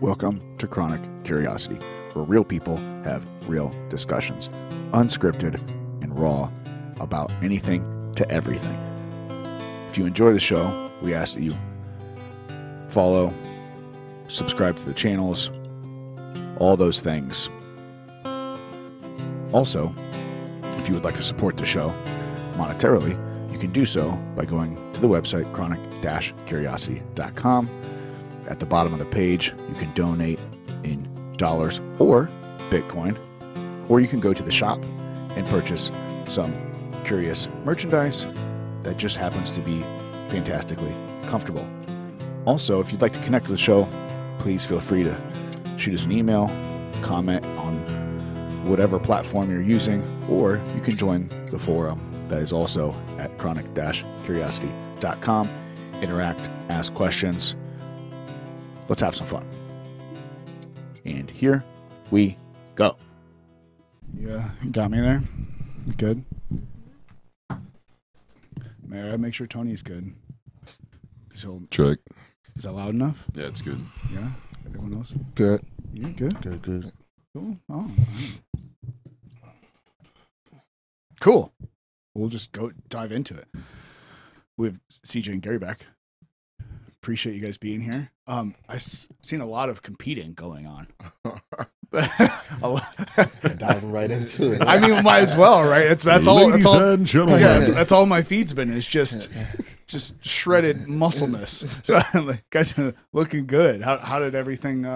Welcome to Chronic Curiosity, where real people have real discussions, unscripted and raw, about anything to everything. If you enjoy the show, we ask that you follow, subscribe to the channels, all those things. Also, if you would like to support the show monetarily, you can do so by going to the website chronic-curiosity.com. At the bottom of the page, you can donate in dollars or Bitcoin, or you can go to the shop and purchase some curious merchandise that just happens to be fantastically comfortable. Also, if you'd like to connect with the show, please feel free to shoot us an email, comment on whatever platform you're using, or you can join the forum that is also at chronic-curiosity.com. Interact, ask questions. Let's have some fun. And here we go. Yeah, got me there? Good? May I make sure Tony's good? Check. Is that loud enough? Yeah, it's good. Yeah? Everyone else? Good. You're good? Good. Cool. Oh. Cool. We'll just go dive into it. We have CJ and Gary back. Appreciate you guys being here. I've seen a lot of competing going on. Diving right into it. I mean, might as well, right? That's all. Ladies and gentlemen. Yeah, that's all my feed's been is just shredded muscleness. So, like, guys are looking good. How did everything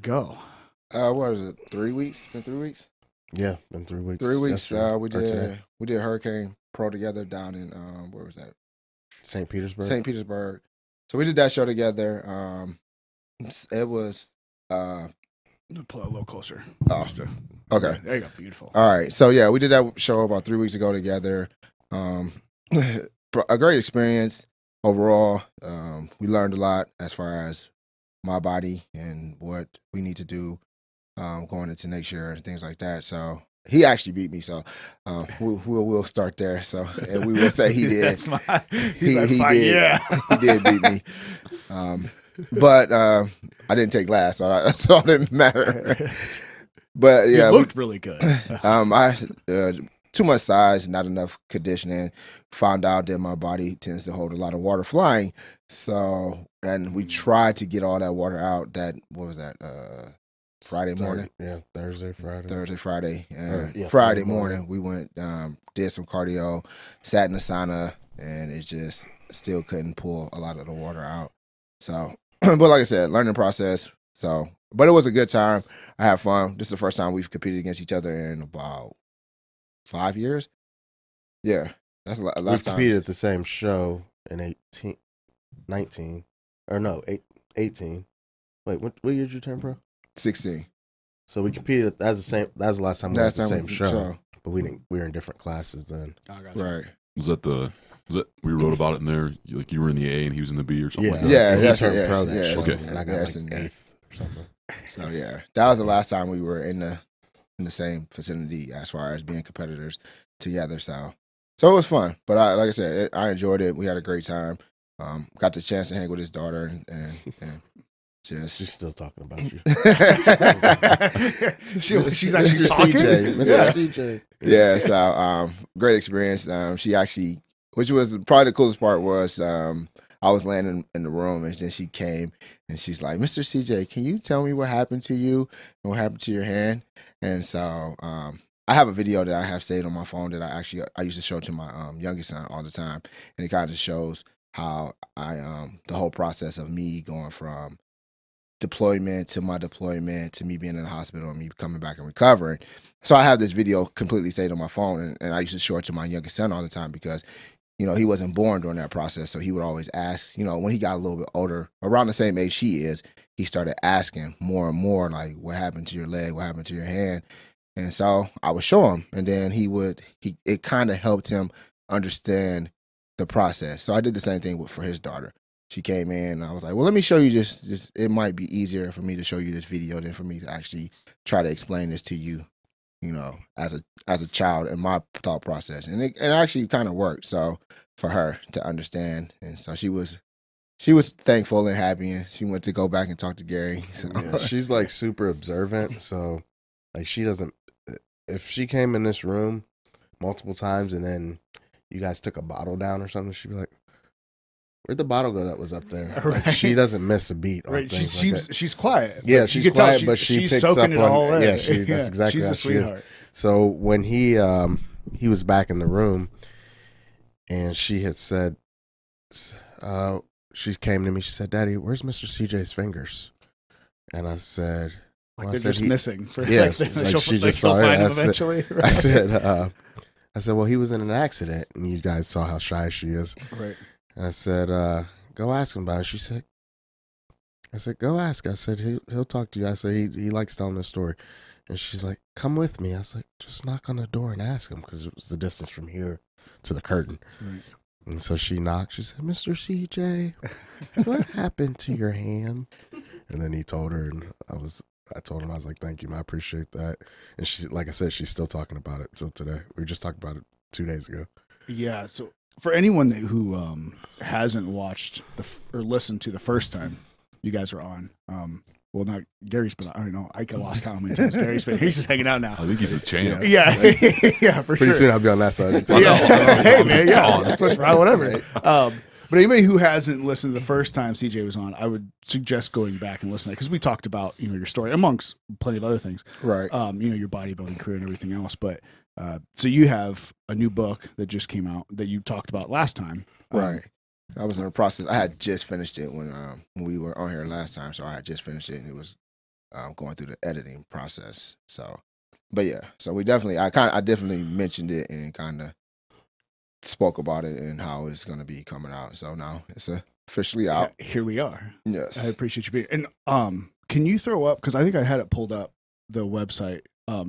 go? What is it? 3 weeks? Been 3 weeks? Yeah, been 3 weeks. 3 weeks. We did Hurricane Pro together down in where was that? St. Petersburg. So we did that show together. It was Pull it a little closer. Oh, okay. There you go. Beautiful. All right. So yeah, we did that show about 3 weeks ago together. A great experience overall. We learned a lot as far as my body and what we need to do going into next year and things like that. So he actually beat me, so we'll start there. So and we will say he did. He did. Yeah. He did beat me. But I didn't take last, so it didn't matter. But yeah, you looked really good. I too much size, not enough conditioning. Found out that my body tends to hold a lot of water flying. So, and we tried to get all that water out. What was that? Friday morning. Yeah, Thursday, Friday. Friday morning, we went, did some cardio, sat in the sauna, and it just still couldn't pull a lot of the water out. So, but like I said, learning process. So, but it was a good time. I had fun. This is the first time we've competed against each other in about 5 years. Yeah, that's a last time. We competed at the same show in 18. Wait, what year did you turn pro? 16. So we competed. That's the last time we were at the same show. But we were in different classes then. Right. Was that we wrote about it in there? Like you were in the A and he was in the B or something? Yeah, like that? He turned pro that show, okay. And I got like 8th or something. So yeah, that was the last time we were in the same vicinity as far as being competitors together. So it was fun. But like I said, I enjoyed it. We had a great time. Got the chance to hang with his daughter and she's still talking about you. she's actually talking. Mr. CJ. Yeah. So great experience. She actually, which was probably the coolest part was I was laying in the room and then she came and she's like, Mr. CJ, can you tell me what happened to you and what happened to your hand? And so I have a video that I have saved on my phone that I used to show to my youngest son all the time, and it kind of shows how the whole process of me going from deployment to my deployment to me being in the hospital and me coming back and recovering. So I have this video completely saved on my phone, and I used to show it to my youngest son all the time because, you know, he wasn't born during that process. So he would always ask, you know, when he got a little bit older, around the same age she is, he started asking more and more, like, what happened to your leg? What happened to your hand? And so I would show him, and then it kind of helped him understand the process. So I did the same thing for his daughter. She came in, and I was like, well, let me show you this. It might be easier for me to show you this video than for me to actually try to explain this to you, you know, as a child and my thought process. And it actually kind of worked. So for her to understand. And so she was thankful and happy, and she went to go back and talk to Gary. So. Yeah, she's like super observant. So like she doesn't, if she came in this room multiple times and then you guys took a bottle down or something, she'd be like, where'd the bottle go that was up there? Right. Like, she doesn't miss a beat. Right. She's quiet. Yeah, she's quiet, but she picks up on it all in. Yeah, that's exactly she's how a sweetheart. She is. So when he was back in the room, and she had said, she came to me. She said, "Daddy, where's Mr. CJ's fingers?" And I said, "Like they're just missing." Yeah, like she just saw it. Eventually. Right. I said, "Well, he was in an accident, and you guys saw how shy she is." Right. And I said, "Go ask him about it." She said, "I said, go ask." I said, "He'll talk to you." I said, "He likes telling the story." And she's like, "Come with me." I was like, "Just knock on the door and ask him," because it was the distance from here to the curtain. Right. And so she knocked. She said, "Mr. CJ, what happened to your hand?" And then he told her, and I told him, I was like, "Thank you, man. I appreciate that." And she, like I said, she's still talking about it till today. We just talked about it 2 days ago. Yeah. So for anyone who hasn't watched or listened to the first time you guys were on, well, not Gary's, but I don't know. I lost count how many times Gary's been. He's just hanging out now. I think he's a champ. Yeah, yeah, for Pretty sure. soon I'll be on that side. Yeah. Hey, man, yeah. Switch around, whatever. But anybody who hasn't listened the first time CJ was on, I would suggest going back and listening, because we talked about your story amongst plenty of other things, right? Your bodybuilding career and everything else. But so you have a new book that just came out that you talked about last time, right? I was in the process. I had just finished it when we were on here last time, so I had just finished it, and it was going through the editing process. So, but yeah, so we definitely, I definitely mentioned it and kind of spoke about it and how it's going to be coming out. So now it's officially out. Yeah, here we are. Yes, I appreciate you being. And can you throw up, because I think I had it pulled up, the website,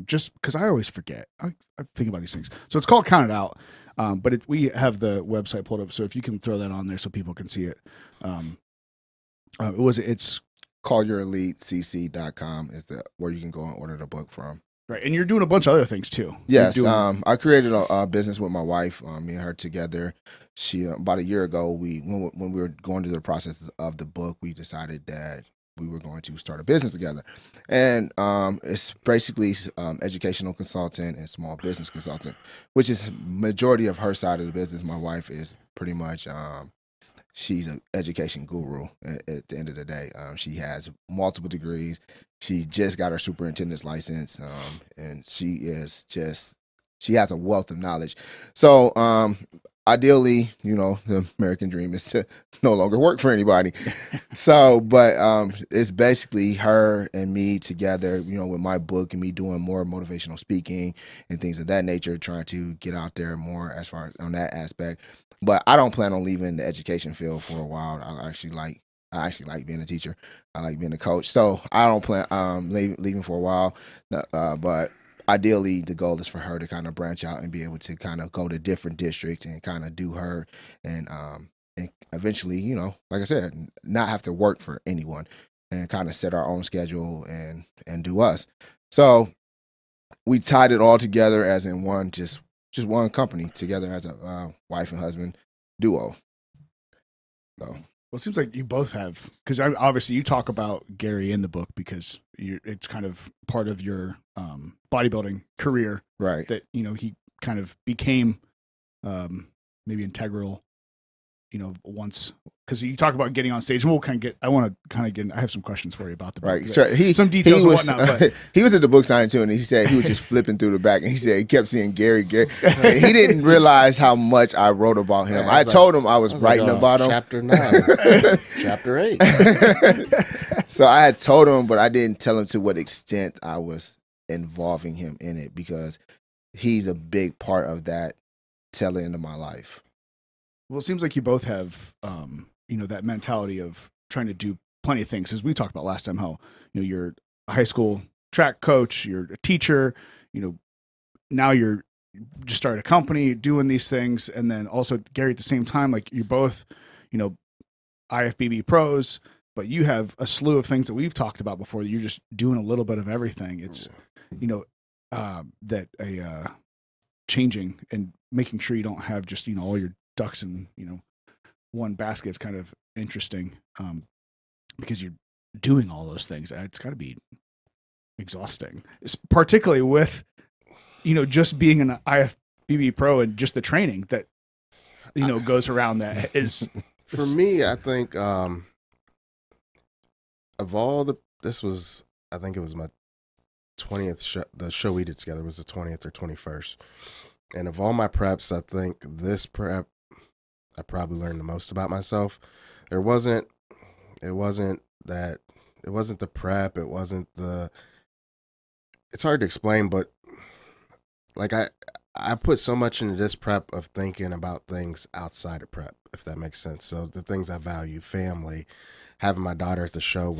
just because I always forget. I think about these things. So it's called Count It Out. But we have the website pulled up, so if you can throw that on there so people can see it. It's CallYourEliteCC.com is where you can go and order the book from. Right, and you're doing a bunch of other things too. Yes, I created a business with my wife. Me and her together. She about a year ago, when we were going through the process of the book, we decided that we were going to start a business together. And it's basically educational consultant and small business consultant, which is majority of her side of the business. My wife is pretty much, she's an education guru at the end of the day. She has multiple degrees. She just got her superintendent's license, and she has a wealth of knowledge. So ideally, the American dream is to no longer work for anybody. So, but it's basically her and me together, with my book and me doing more motivational speaking and things of that nature, trying to get out there more as far as on that aspect. But I don't plan on leaving the education field for a while. I actually like being a teacher. I like being a coach. So I don't plan leaving for a while. But ideally, the goal is for her to kind of branch out and be able to kind of go to different districts and kind of do her and eventually, like I said, not have to work for anyone and kind of set our own schedule and do us. So we tied it all together as in one, just one company together as a wife and husband duo. So. Well, it seems like you both have, because obviously you talk about Gary in the book because it's kind of part of your bodybuilding career, right? That he kind of became maybe integral, once, because you talk about getting on stage, and I have some questions for you about the book. Right, sure. Some details and whatnot. But he was at the book signing too, and he said he was just flipping through the back, and he said he kept seeing Gary. And he didn't realize how much I wrote about him. I told him I was writing about him. Chapter 9, Chapter 8. So I had told him, but I didn't tell him to what extent I was involving him in it, because he's a big part of that tail end of my life. Well, it seems like you both have, that mentality of trying to do plenty of things. As we talked about last time, how, you're a high school track coach, you're a teacher, now you're just started a company doing these things. And then also, Gary, at the same time, like you're both, IFBB pros, but you have a slew of things that we've talked about before that you're just doing a little bit of everything. It's, changing and making sure you don't have just, all your ducks in one basket is kind of interesting, because you're doing all those things. It's got to be exhausting, particularly with just being an IFBB pro and just the training that goes around that is. For me, I think of all I think it was my 20th show. The show we did together was the 20th or 21st. And of all my preps, I think this prep, I probably learned the most about myself. It wasn't the prep. It's hard to explain, but like I put so much into this prep of thinking about things outside of prep, if that makes sense. So the things I value, family, having my daughter at the show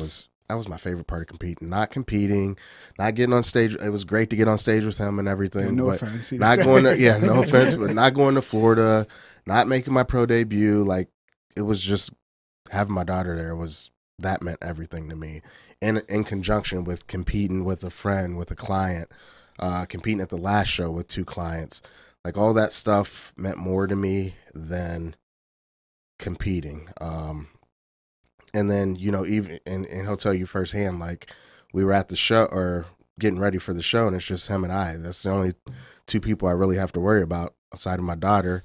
that was my favorite part of competing. Not competing, not getting on stage. It was great to get on stage with him and everything. Yeah, no offense. Not going to, no offense, but not going to Florida, not making my pro debut. Like, it was just having my daughter there that meant everything to me. In conjunction with competing with a friend, with a client, competing at the last show with 2 clients. Like, all that stuff meant more to me than competing. And then, even, and he'll tell you firsthand, like, we were at the show or getting ready for the show, and it's just him and I. That's the only 2 people I really have to worry about outside of my daughter.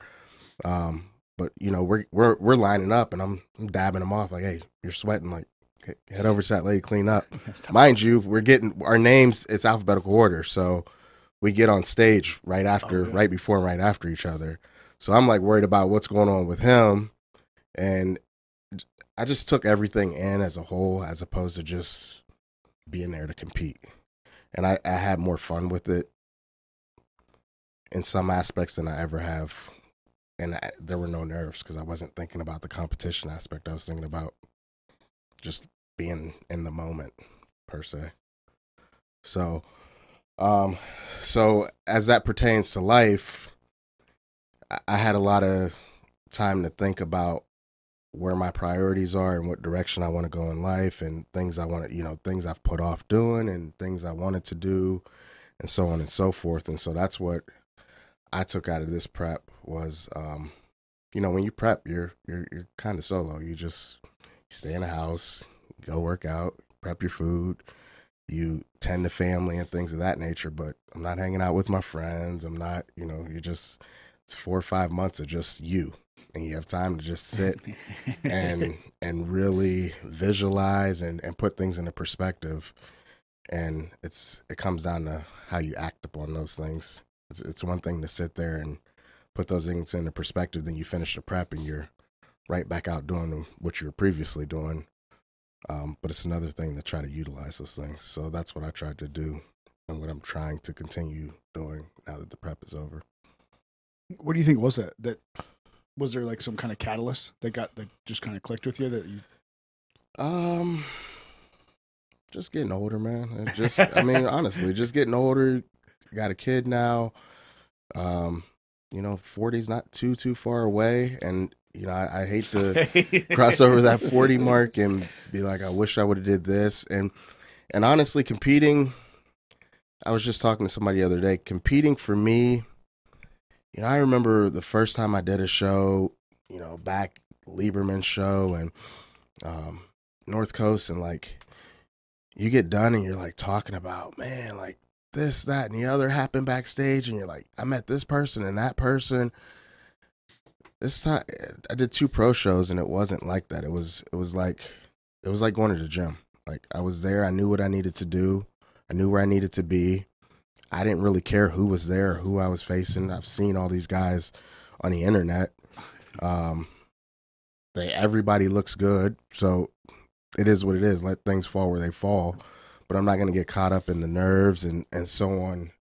But we're lining up, and I'm dabbing him off, like, hey, you're sweating, like, okay, head over to that lady, clean up. Mind you, we're getting our names, it's alphabetical order, so we get on stage right before and right after each other. So I'm like worried about what's going on with him, and I just took everything in as a whole, as opposed to just being there to compete. And I had more fun with it in some aspects than I ever have. And there were no nerves because I wasn't thinking about the competition aspect. I was thinking about just being in the moment, per se. So as that pertains to life, I had a lot of time to think about where my priorities are and what direction I want to go in life, and things I want to, things I've put off doing and things I wanted to do, and so on and so forth. And so that's what I took out of this prep was, when you prep, you're kind of solo. You stay in the house, go work out, prep your food, you tend to family and things of that nature. But I'm not hanging out with my friends. I'm not, it's 4 or 5 months of just you. And you have time to just sit and really visualize and put things into perspective. And it comes down to how you act upon those things. It's one thing to sit there and put those things into perspective, then you finish the prep and you're right back out doing what you were previously doing. But it's another thing to try to utilize those things. So that's what I tried to do and what I'm trying to continue doing now that the prep is over. What do you think was that was there like some kind of catalyst that just kind of clicked with you that you? Just getting older, man. Honestly, just getting older. Got a kid now. 40's not too far away, and I hate to cross over that 40 mark and be like, I wish I would have did this. And honestly, competing. I was just talking to somebody the other day. Competing for me. I remember the first time I did a show, back Lieberman's show and North Coast, and like you get done and you're like talking about, man, like this, that, and the other happened backstage, and you're like, I met this person and that person. This time I did 2 pro shows and it wasn't like that. It was like going to the gym. Like I was there, I knew what I needed to do, I knew where I needed to be. I didn't really care who was there or who I was facing. I've seen all these guys on the internet. Everybody looks good, so it is what it is. Let things fall where they fall. But I'm not going to get caught up in the nerves and so on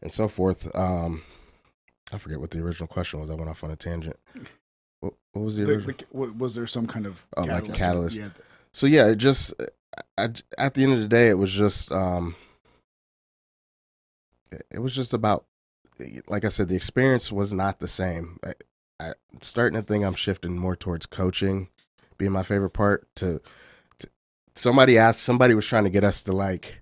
and so forth. I forget what the original question was. I went off on a tangent. What was the original? Was there some kind of catalyst? Like a catalyst. Yeah. So yeah, it just at the end of the day, it was just about, like I said, the experience was not the same. I'm starting to think I'm shifting more towards coaching being my favorite part. Somebody was trying to get us to like,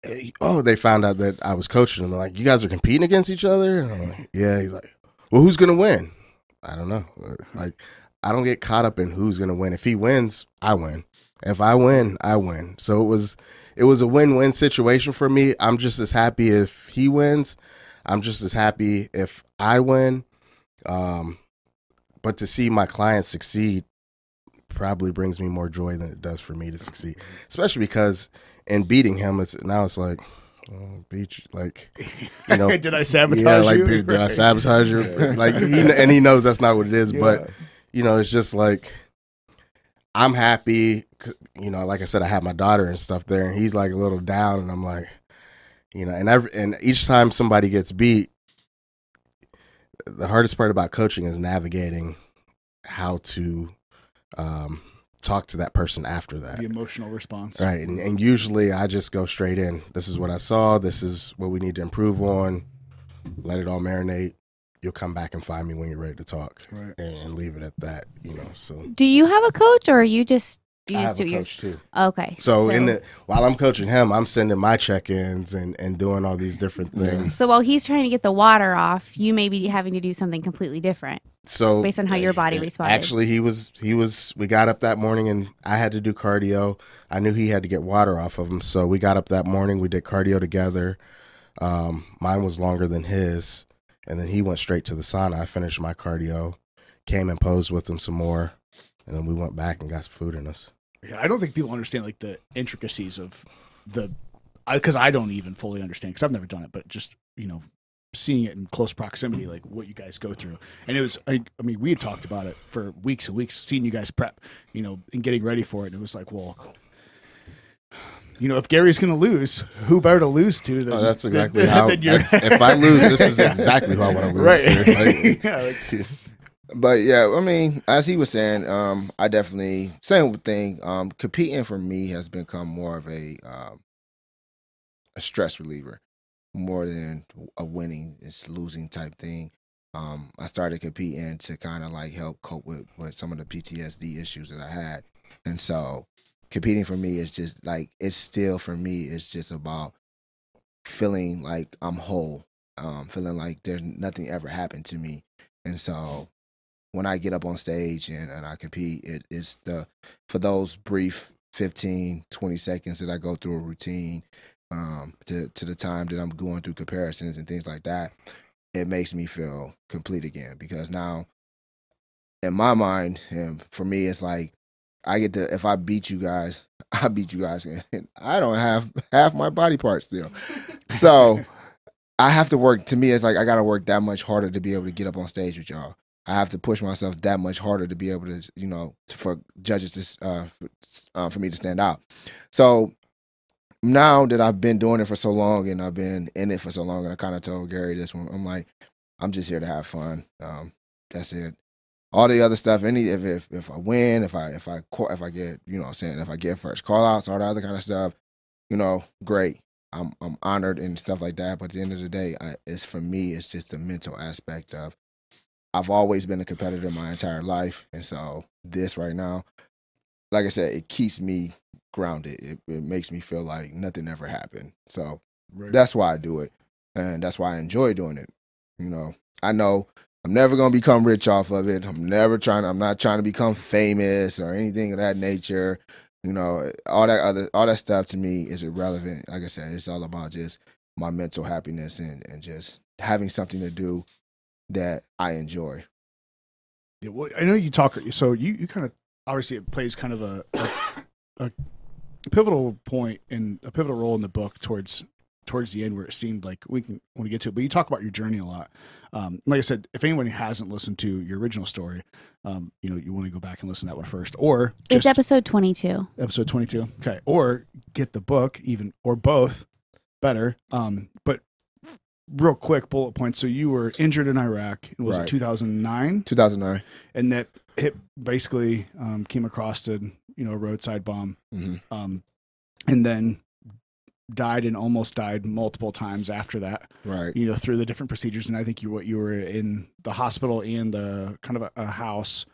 they found out that I was coaching them. They're like, you guys are competing against each other? And I'm like, yeah. He's like, well, who's going to win? I don't know. Like, I don't get caught up in who's gonna win. If he wins, I win. If I win, I win. So it was a win-win situation for me. I'm just as happy if he wins. I'm just as happy if I win. But to see my clients succeed probably brings me more joy than it does for me to succeed. Especially because in beating him, it's like, oh, beat you, like, you know. Did I sabotage yeah, like, you? Did I sabotage you? Like, he knows that's not what it is. Yeah. But, you know, it's just like, I'm happy. You know, like I said, I have my daughter and stuff there, and he's like a little down, and I'm like, you know, and each time somebody gets beat, the hardest part about coaching is navigating how to talk to that person after that. The emotional response. Right. And usually I just go straight in. This is what I saw. This is what we need to improve on. Let it all marinate. You'll come back and find me when you're ready to talk. Right. And leave it at that, you know. So Do you have a coach, or are you just I have do a yours? coach too. Okay. So while I'm coaching him, I'm sending my check-ins and doing all these different things. So while he's trying to get the water off, you may be having to do something completely different. So based on how your body responded. Actually, we got up that morning and I had to do cardio. I knew he had to get water off of him. So we got up that morning, we did cardio together. Mine was longer than his. And then he went straight to the sauna. I finished my cardio, came and posed with him some more. And then we went back and got some food in us. Yeah, I don't think people understand like the intricacies of because I don't even fully understand because I've never done it, but just, you know, seeing it in close proximity, like what you guys go through. And it was, I mean, we had talked about it for weeks and weeks, seeing you guys prep, you know, and getting ready for it. And it was like, well, you know, if Gary's going to lose, who better to lose to than that's exactly how. If I lose, this is exactly who I want to lose right. to. Like, yeah, like, But yeah, I mean, as he was saying, I definitely same thing. Competing for me has become more of a stress reliever, more than a winning, it's losing type thing. I started competing to kind of like help cope with some of the PTSD issues that I had, and so competing for me is just like it's still for me. It's just about feeling like I'm whole, feeling like there's nothing ever happened to me, and so. When I get up on stage and I compete, it's for those brief 15, 20 seconds that I go through a routine to the time that I'm going through comparisons and things like that, it makes me feel complete again. Because now, in my mind, and for me, it's like I get to, if I beat you guys, I beat you guys. And I don't have half my body parts still. So I have to work, to me, it's like I got to work that much harder to be able to get up on stage with y'all. I have to push myself that much harder to be able to, you know, for judges to, for me to stand out. So now that I've been doing it for so long and I've been in it for so long, and I kind of told Gary this one, I'm like, I'm just here to have fun. That's it. All the other stuff, if I win, if I get, you know what I'm saying, if I get first call outs, all the other kind of stuff, you know, great. I'm honored and stuff like that. But at the end of the day, it's for me, it's just the mental aspect of, I've always been a competitor my entire life, and so this right now, like I said, it keeps me grounded. It makes me feel like nothing ever happened. So that's why I do it, and that's why I enjoy doing it. You know I'm never gonna become rich off of it. I'm not trying to become famous or anything of that nature. You know, all that stuff to me is irrelevant. Like I said, it's all about just my mental happiness and just having something to do that I enjoy. Yeah, well, I know you talk. So you kind of, obviously it plays kind of a pivotal point and a pivotal role in the book towards the end, where it seemed like we want to get to it. But you talk about your journey a lot. Like I said, if anyone hasn't listened to your original story, you know, you want to go back and listen to that one first, or it's episode 22. Episode 22. Okay, or get the book, even, or both, better. But real quick bullet points. So you were injured in Iraq. Was it 2009? 2009. And that hit basically came across a roadside bomb, mm-hmm. And then died and almost died multiple times after that. Right. You know, through the different procedures. And I think you were in the hospital and kind of a house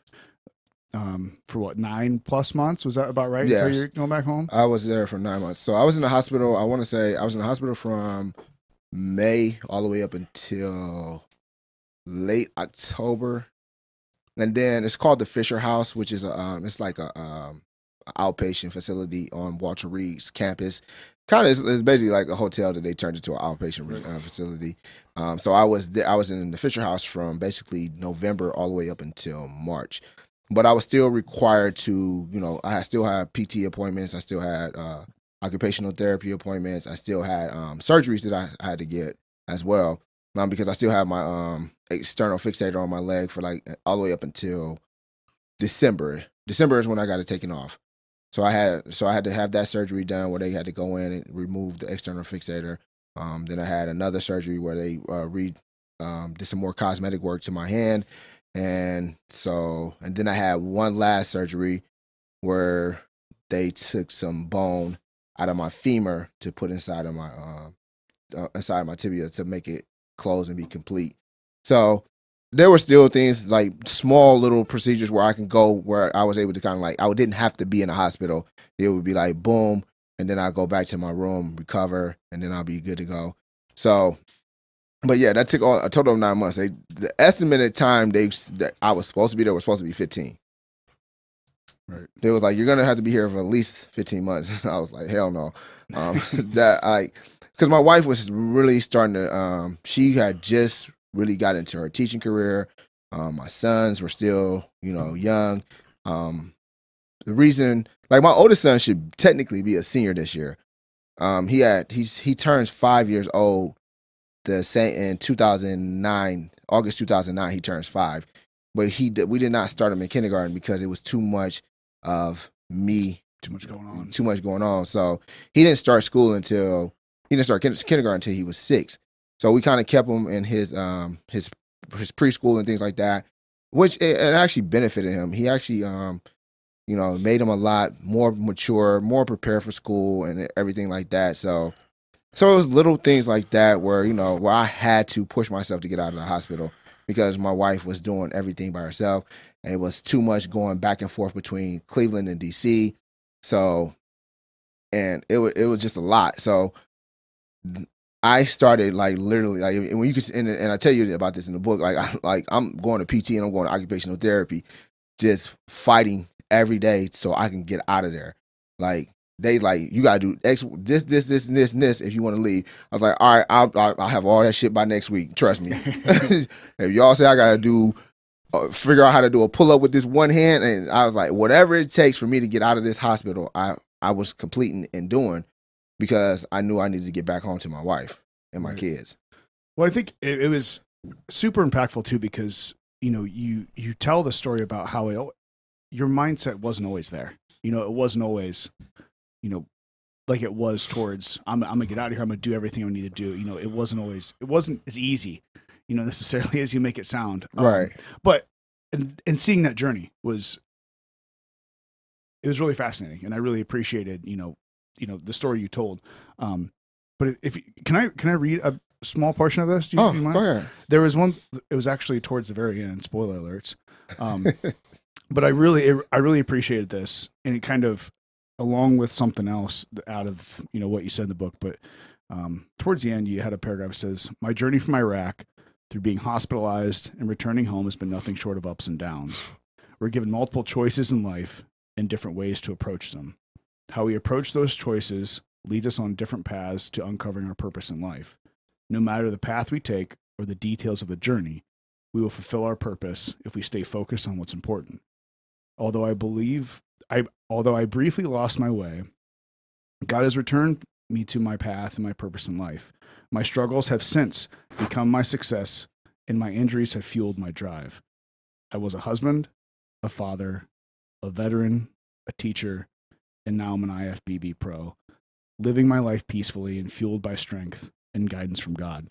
for what, 9+ months? Was that about right? Yes. Until you're going back home? I was there for 9 months. So I was in the hospital. I want to say I was in the hospital from May all the way up until late October And then it's called the Fisher House, which is it's like a outpatient facility on Walter Reed's campus. Kind of, it's basically like a hotel that they turned into an outpatient facility. So I was in the Fisher House from basically November all the way up until March. But I was still required to, I still had PT appointments. I still had occupational therapy appointments. I still had surgeries that I had to get as well, because I still have my external fixator on my leg for like all the way up until December. December is when I got it taken off. So I had to have that surgery done where they had to go in and remove the external fixator. Then I had another surgery where they did some more cosmetic work to my hand, and then I had one last surgery where they took some bone out of my femur to put inside of my tibia to make it close and be complete. So there were still things like small little procedures where I can go where I was able to kind of like, I didn't have to be in a hospital. It would be like boom, and then I'll go back to my room, recover, and then I'll be good to go. So, but yeah, that took a total of 9 months. The estimated time that I was supposed to be there was supposed to be 15. Right. They was like, you're gonna have to be here for at least 15 months. I was like, hell no. Because my wife was really starting to. She had just really got into her teaching career. My sons were still, young. The reason, like, my oldest son should technically be a senior this year. He turns 5 years old. In 2009, August 2009, he turns 5. But we did not start him in kindergarten because it was too much of me. Too much going on. So he didn't start school until kindergarten until he was 6. So we kind of kept him in his preschool and things like that, which it actually benefited him. He actually made him a lot more mature, more prepared for school and everything like that. So it was little things like that where where I had to push myself to get out of the hospital because my wife was doing everything by herself, and it was too much going back and forth between Cleveland and DC. So, and it was just a lot. So I started like literally like when you can, and I tell you about this in the book. I'm going to PT and I'm going to occupational therapy, just fighting every day so I can get out of there. Like they like you gotta do this and this if you want to leave. I was like, all right, I'll have all that shit by next week. Trust me. If y'all say I gotta do figure out how to do a pull up with this one hand, and I was like, whatever it takes for me to get out of this hospital, I was completing and doing. Because I knew I needed to get back home to my wife and my kids. Well, I think it was super impactful too because you tell the story about how your mindset wasn't always there. It wasn't always like it was towards I'm gonna get out of here. I'm gonna do everything I need to do. It wasn't as easy necessarily as you make it sound. Right. But and seeing that journey was really fascinating, and I really appreciated the story you told. But can I read a small portion of this? Do you mind? Go ahead. There was one. It was actually towards the very end. Spoiler alerts. But I really appreciated this, and it kind of, along with something else out of what you said in the book. But towards the end, you had a paragraph that says, "My journey from Iraq through being hospitalized and returning home has been nothing short of ups and downs. We're given multiple choices in life and different ways to approach them. How we approach those choices leads us on different paths to uncovering our purpose in life. No matter the path we take or the details of the journey, we will fulfill our purpose if we stay focused on what's important. Although I briefly lost my way, God has returned me to my path and my purpose in life. My struggles have since become my success, and my injuries have fueled my drive. I was a husband, a father, a veteran, a teacher, and now I'm an IFBB pro, living my life peacefully and fueled by strength and guidance from God."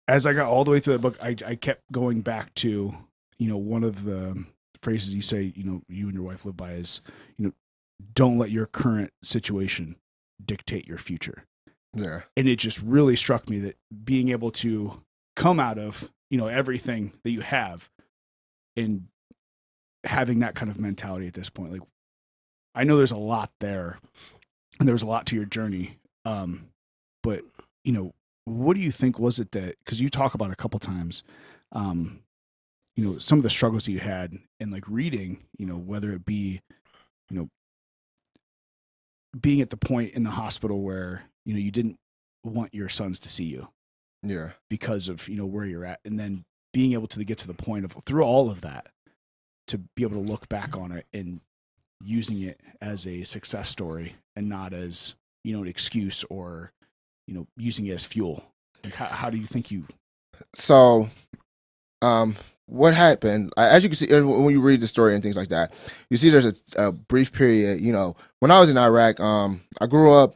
As I got all the way through the book, I kept going back to, one of the phrases you say, you and your wife live by is, don't let your current situation dictate your future. Yeah. And it just really struck me that being able to come out of, everything that you have and having that kind of mentality at this point, like, I know there's a lot there and there was a lot to your journey. But what do you think was it that, because you talk about a couple times, some of the struggles that you had in like reading, whether it be, being at the point in the hospital where, you didn't want your sons to see you. Yeah. Because of, where you're at. And then being able to get to the point of, through all of that, to be able to look back on it and using it as a success story and not as, an excuse or, using it as fuel. Like how do you think you? So, what happened, as you can see when you read the story and things like that, you see there's a brief period, when I was in Iraq, I grew up,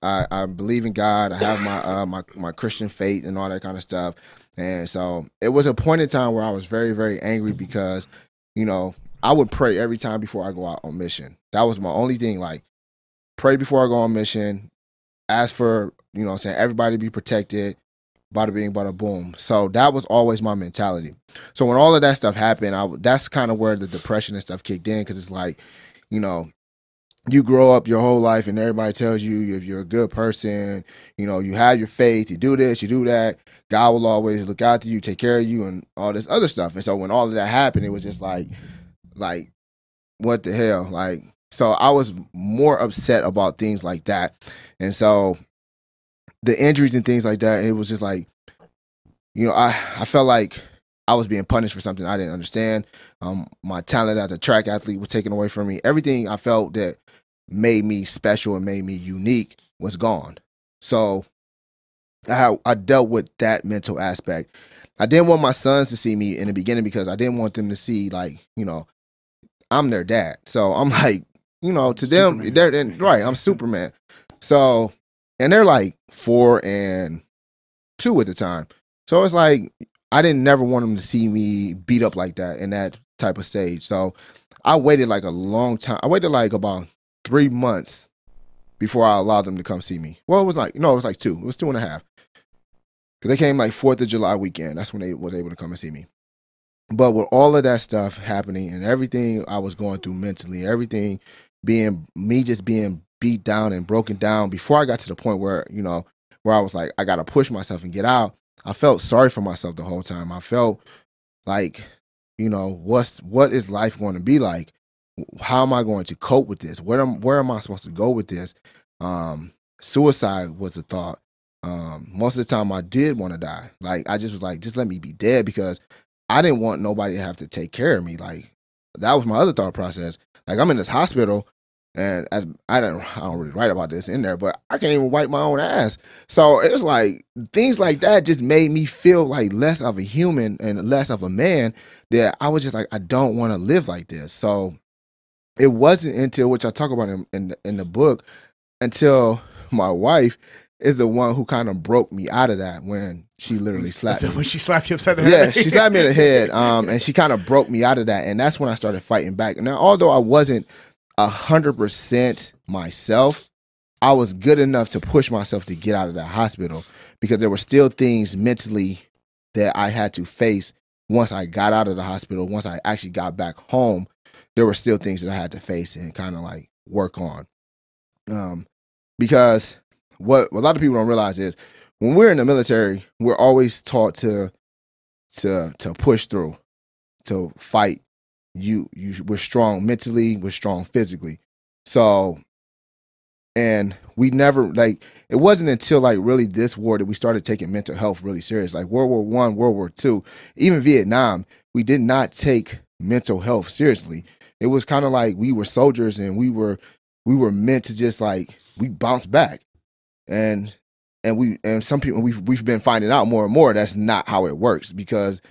I believe in God. I have my Christian faith and all that kind of stuff. And so it was a point in time where I was very, very angry because, I would pray every time before I go out on mission. That was my only thing, like pray before I go on mission, ask for, everybody be protected, bada bing, bada boom. So that was always my mentality. So when all of that stuff happened, that's kind of where the depression and stuff kicked in, because it's like, you grow up your whole life and everybody tells you if you're a good person, you have your faith, you do this, you do that, God will always look out to you, take care of you, and all this other stuff. And so when all of that happened, it was just like what the hell? Like, so I was more upset about things like that. And so the injuries and things like that, it was just like, I felt like I was being punished for something I didn't understand. My talent as a track athlete was taken away from me. Everything I felt that made me special and made me unique was gone. So I dealt with that mental aspect. I didn't want my sons to see me in the beginning because I didn't want them to see, like, I'm their dad. So I'm like, to them, right, I'm Superman. So, and they're like 4 and 2 at the time. So it's like, I didn't never want them to see me beat up like that in that type of stage. So I waited like a long time. I waited like about 3 months before I allowed them to come see me. Well, it was like 2. It was 2.5. Because they came like 4th of July weekend. That's when they was able to come and see me. But with all of that stuff happening and everything I was going through mentally, everything being beat down and broken down, before I got to the point where, where I was like, I got to push myself and get out, I felt sorry for myself the whole time. I felt like, what is life going to be like? How am I going to cope with this? Where am I supposed to go with this? Suicide was a thought. Most of the time I did want to die. Like, I just was like, just let me be dead, because I didn't want nobody to have to take care of me. Like, that was my other thought process. Like, I'm in this hospital, and as I don't really write about this in there, but I can't even wipe my own ass. So it was like things like that just made me feel like less of a human and less of a man, that I was just like, I don't want to live like this. So it wasn't until, which I talk about in the book, until my wife is the one who kind of broke me out of that, when she literally slapped me. When she slapped you upside the head? Yeah, she slapped me in the head, and she kind of broke me out of that. And that's when I started fighting back. Now, although I wasn't 100% myself, I was good enough to push myself to get out of that hospital, because there were still things mentally that I had to face once I got out of the hospital. Once I actually got back home, there were still things that I had to face and kind of like work on. Because what a lot of people don't realize is, when we're in the military, we're always taught to push through, to fight. We're strong mentally, we're strong physically. So, and we never, like, it wasn't until like really this war that we started taking mental health really serious. Like World War I, World War II, even Vietnam, we did not take mental health seriously. It was kind of like we were soldiers, and we were meant to just like, we bounce back. And some people, we've been finding out more and more that's not how it works, because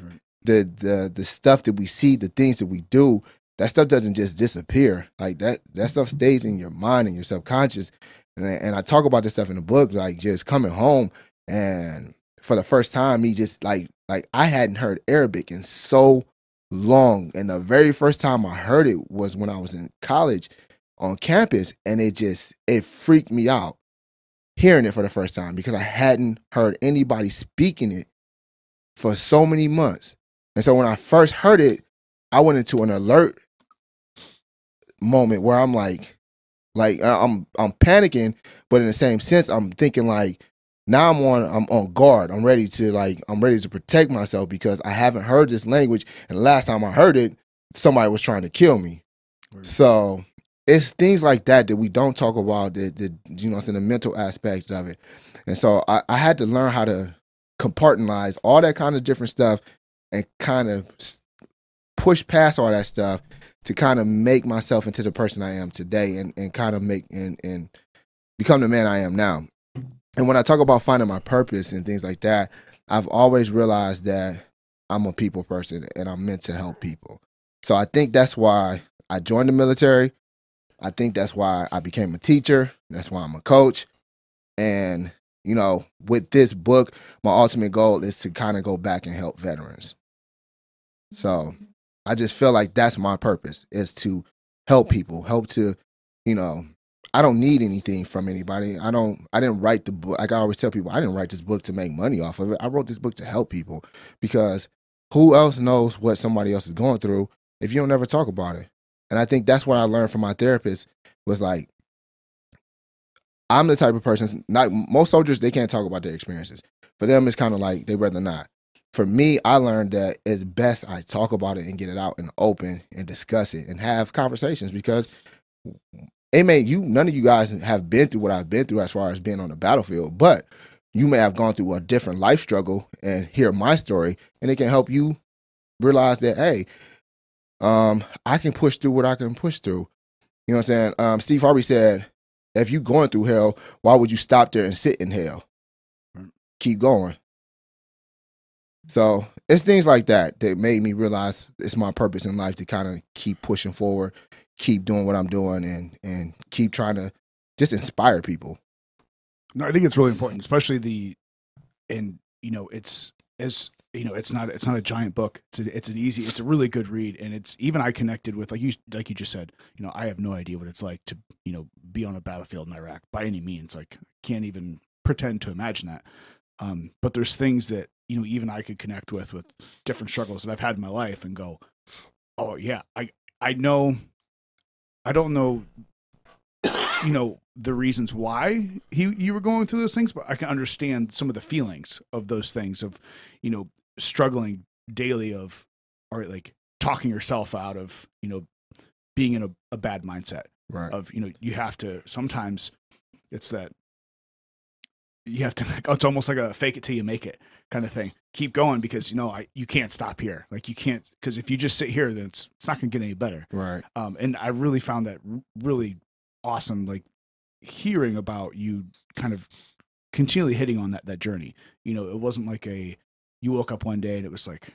the stuff that we see, the things that we do, that stuff doesn't just disappear. Like that stuff stays in your mind and your subconscious. And I talk about this stuff in the book, like just coming home, and for the first time, me just like I hadn't heard Arabic in so long. And the very first time I heard it was when I was in college on campus, and it freaked me out hearing it for the first time, because I hadn't heard anybody speaking it for so many months. And so when I first heard it, I went into an alert moment where I'm like I'm panicking, but in the same sense, I'm thinking like, Now I'm on guard. I'm ready to protect myself because I haven't heard this language. And the last time I heard it, somebody was trying to kill me. Right. So it's things like that we don't talk about, it's in the mental aspects of it. And so I had to learn how to compartmentalize all that kind of different stuff and kind of push past all that stuff to kind of make myself into the person I am today and kind of make and become the man I am now. And when I talk about finding my purpose and things like that, I've always realized that I'm a people person and I'm meant to help people. So I think that's why I joined the military. I think that's why I became a teacher. That's why I'm a coach. And, with this book, my ultimate goal is to kind of go back and help veterans. So I just feel like that's my purpose, is to help people, help to, I don't need anything from anybody. I didn't write the book. Like I always tell people, I didn't write this book to make money off of it. I wrote this book to help people because who else knows what somebody else is going through if you don't ever talk about it? And I think that's what I learned from my therapist was like, I'm the type of person, not most soldiers, they can't talk about their experiences. For them, it's kind of like they'd rather not. For me, I learned that it's best I talk about it and get it out in the open and discuss it and have conversations because none of you guys have been through what I've been through as far as being on the battlefield, but you may have gone through a different life struggle and hear my story, and it can help you realize that, hey, I can push through what I can push through. You know what I'm saying? Steve Harvey said, if you're going through hell, why would you stop there and sit in hell? Keep going. So it's things like that made me realize it's my purpose in life to kind of keep pushing forward, keep doing what I'm doing, and keep trying to just inspire people. No, I think it's really important, especially it's not a giant book. It's a really good read, and it's even I connected with like you just said. I have no idea what it's like to be on a battlefield in Iraq by any means. Like can't even pretend to imagine that. But there's things that even I could connect with different struggles that I've had in my life and go, oh yeah, I know. I don't know, the reasons why you were going through those things, but I can understand some of the feelings of those things of, struggling daily of, or like talking yourself out of, being in a bad mindset. Right. Of, you have to, sometimes it's that you have to, it's almost like a fake it till you make it kind of thing. Keep going because, you can't stop here. Like you can't, because if you just sit here, then it's not going to get any better. Right. And I really found that really awesome, like hearing about you kind of continually hitting on that journey. It wasn't like you woke up one day and it was like,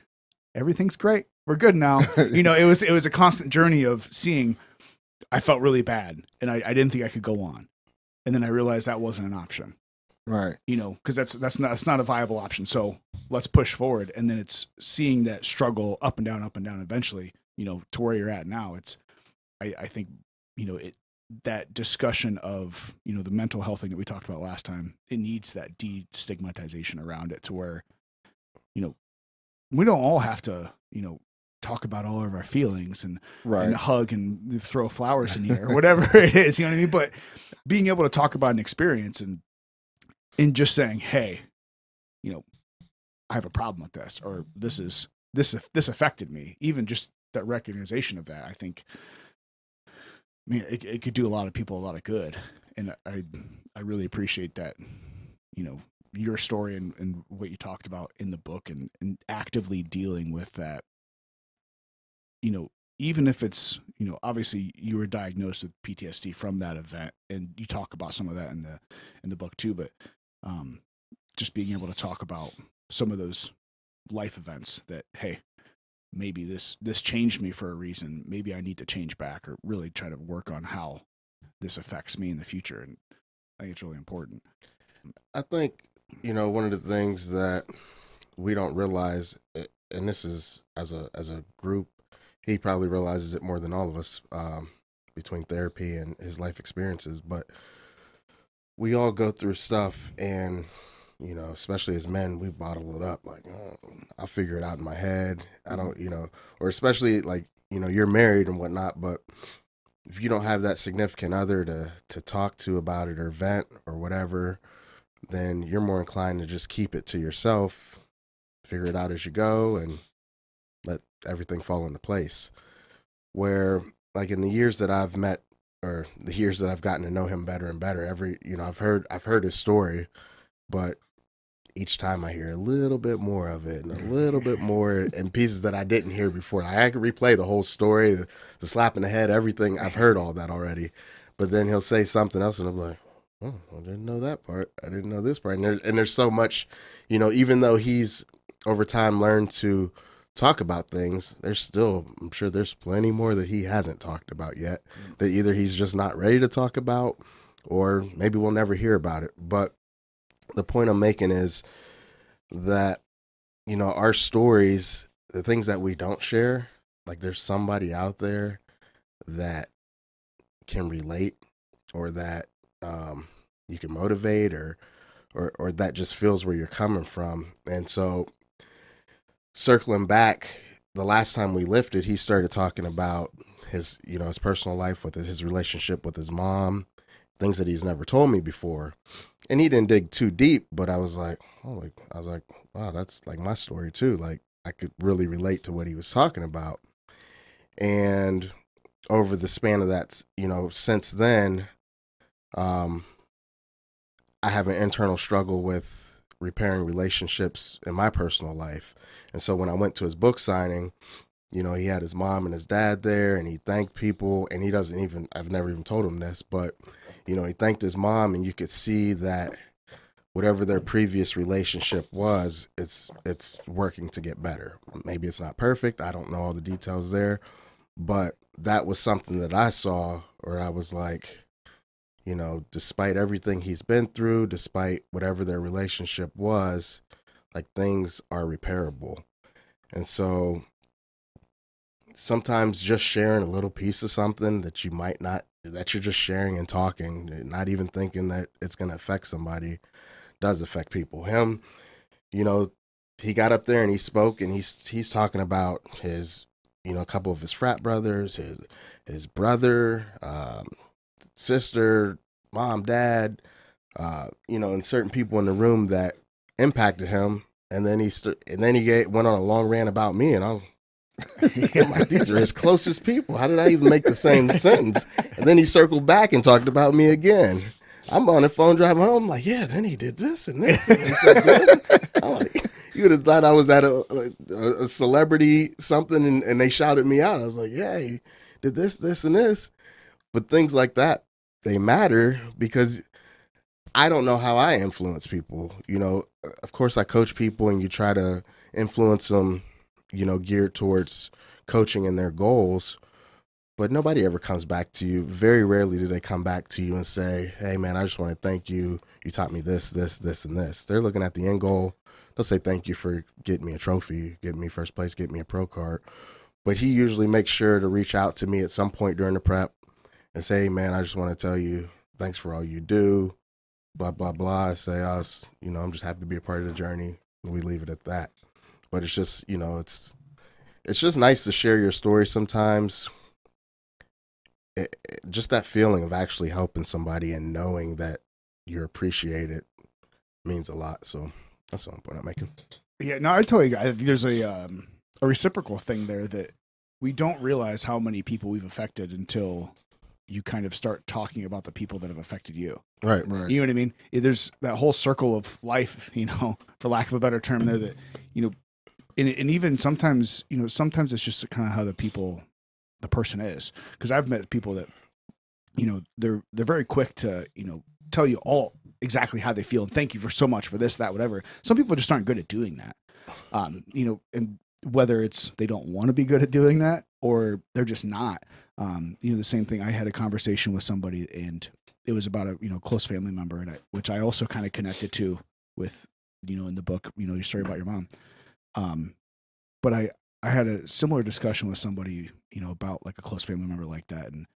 everything's great. We're good now. It was a constant journey of seeing, I felt really bad and I didn't think I could go on. And then I realized that wasn't an option. Right. Because that's not a viable option. So let's push forward. And then it's seeing that struggle up and down eventually, to where you're at now. It's, I think, that discussion of, the mental health thing that we talked about last time, it needs that destigmatization around it to where, we don't all have to, talk about all of our feelings and hug and throw flowers in the air or whatever it is, you know what I mean? But being able to talk about an experience and just saying, hey, I have a problem with this, or this affected me. Even just that recognition of that, I think, it could do a lot of people a lot of good. And I really appreciate that, your story and what you talked about in the book and actively dealing with that, even if it's, obviously you were diagnosed with PTSD from that event, and you talk about some of that in the book too, but just being able to talk about some of those life events that, hey, maybe this changed me for a reason. Maybe I need to change back or really try to work on how this affects me in the future. And I think it's really important. I think, one of the things that we don't realize, and this is as a group, he probably realizes it more than all of us, between therapy and his life experiences, but we all go through stuff, and especially as men, we bottle it up. Like, oh, I'll figure it out in my head. I don't, or especially like, you're married and whatnot, but if you don't have that significant other to talk to about it or vent or whatever, then you're more inclined to just keep it to yourself, figure it out as you go, and let everything fall into place. Where, like, in the years that I've met, or the years that I've gotten to know him better and better, I've heard his story, but each time I hear a little bit more of it and a little bit more and pieces that I didn't hear before. I could replay the whole story, the slap in the head, everything. I've heard all that already. But then he'll say something else and I'm like, oh, I didn't know that part. I didn't know this part. And there's so much, even though he's over time learned to talk about things, I'm sure there's plenty more that he hasn't talked about yet, that either he's just not ready to talk about or maybe we'll never hear about it. But the point I'm making is that, our stories, the things that we don't share, like there's somebody out there that can relate, or that you can motivate, or that just feels where you're coming from. And so circling back, the last time we lifted, he started talking about his personal life with his relationship with his mom, things that he's never told me before. And he didn't dig too deep, but I was like, wow, that's like my story too. Like, I could really relate to what he was talking about. And over the span of that, since then, I have an internal struggle with repairing relationships in my personal life. And so when I went to his book signing, he had his mom and his dad there, and he thanked people, and I've never even told him this, but he thanked his mom, and you could see that whatever their previous relationship was, it's working to get better. Maybe it's not perfect. I don't know all the details there, but that was something that I saw, or I was like, despite everything he's been through, despite whatever their relationship was, like, things are repairable. And so sometimes just sharing a little piece of something that that you're just sharing and talking, not even thinking that it's going to affect somebody, does affect people. Him, he got up there and he spoke, and he's talking about his, a couple of his frat brothers, his brother, sister, mom, dad, and certain people in the room that impacted him. And then he went on a long rant about me, and I'm like, these are his closest people. How did I even make the same sentence? And then he circled back and talked about me again. I'm on the phone driving home. I'm like, yeah, then he did this and this. And he said this. I'm like, you would have thought I was at a celebrity something, and they shouted me out. I was like, yeah, he did this, this, and this. But things like that, they matter, because I don't know how I influence people. Of course I coach people, and you try to influence them, geared towards coaching and their goals, but nobody ever comes back to you. Very rarely do they come back to you and say, hey man, I just want to thank you. You taught me this, this, this, and this. They're looking at the end goal. They'll say, thank you for getting me a trophy, getting me first place, getting me a pro card. But he usually makes sure to reach out to me at some point during the prep and say, hey man, I just want to tell you, thanks for all you do, blah, blah, blah. I say, I'm just happy to be a part of the journey. And we leave it at that. But it's just, it's just nice to share your story sometimes. Just that feeling of actually helping somebody and knowing that you're appreciated means a lot. So that's the one point I'm making. Yeah, no, I totally. I think there's a reciprocal thing there, that we don't realize how many people we've affected until you kind of start talking about the people that have affected you. Right. You know what I mean? There's that whole circle of life, for lack of a better term there, that, and even sometimes, sometimes it's just kind of how the person is. Because I've met people that, they're very quick to, tell you all exactly how they feel and thank you for so much for this, that, whatever. Some people just aren't good at doing that. And whether it's they don't want to be good at doing that, or they're just not. The same thing. I had a conversation with somebody, and it was about a close family member, and which I also kind of connected to with in the book, your story about your mom. But I had a similar discussion with somebody about like a close family member like that, and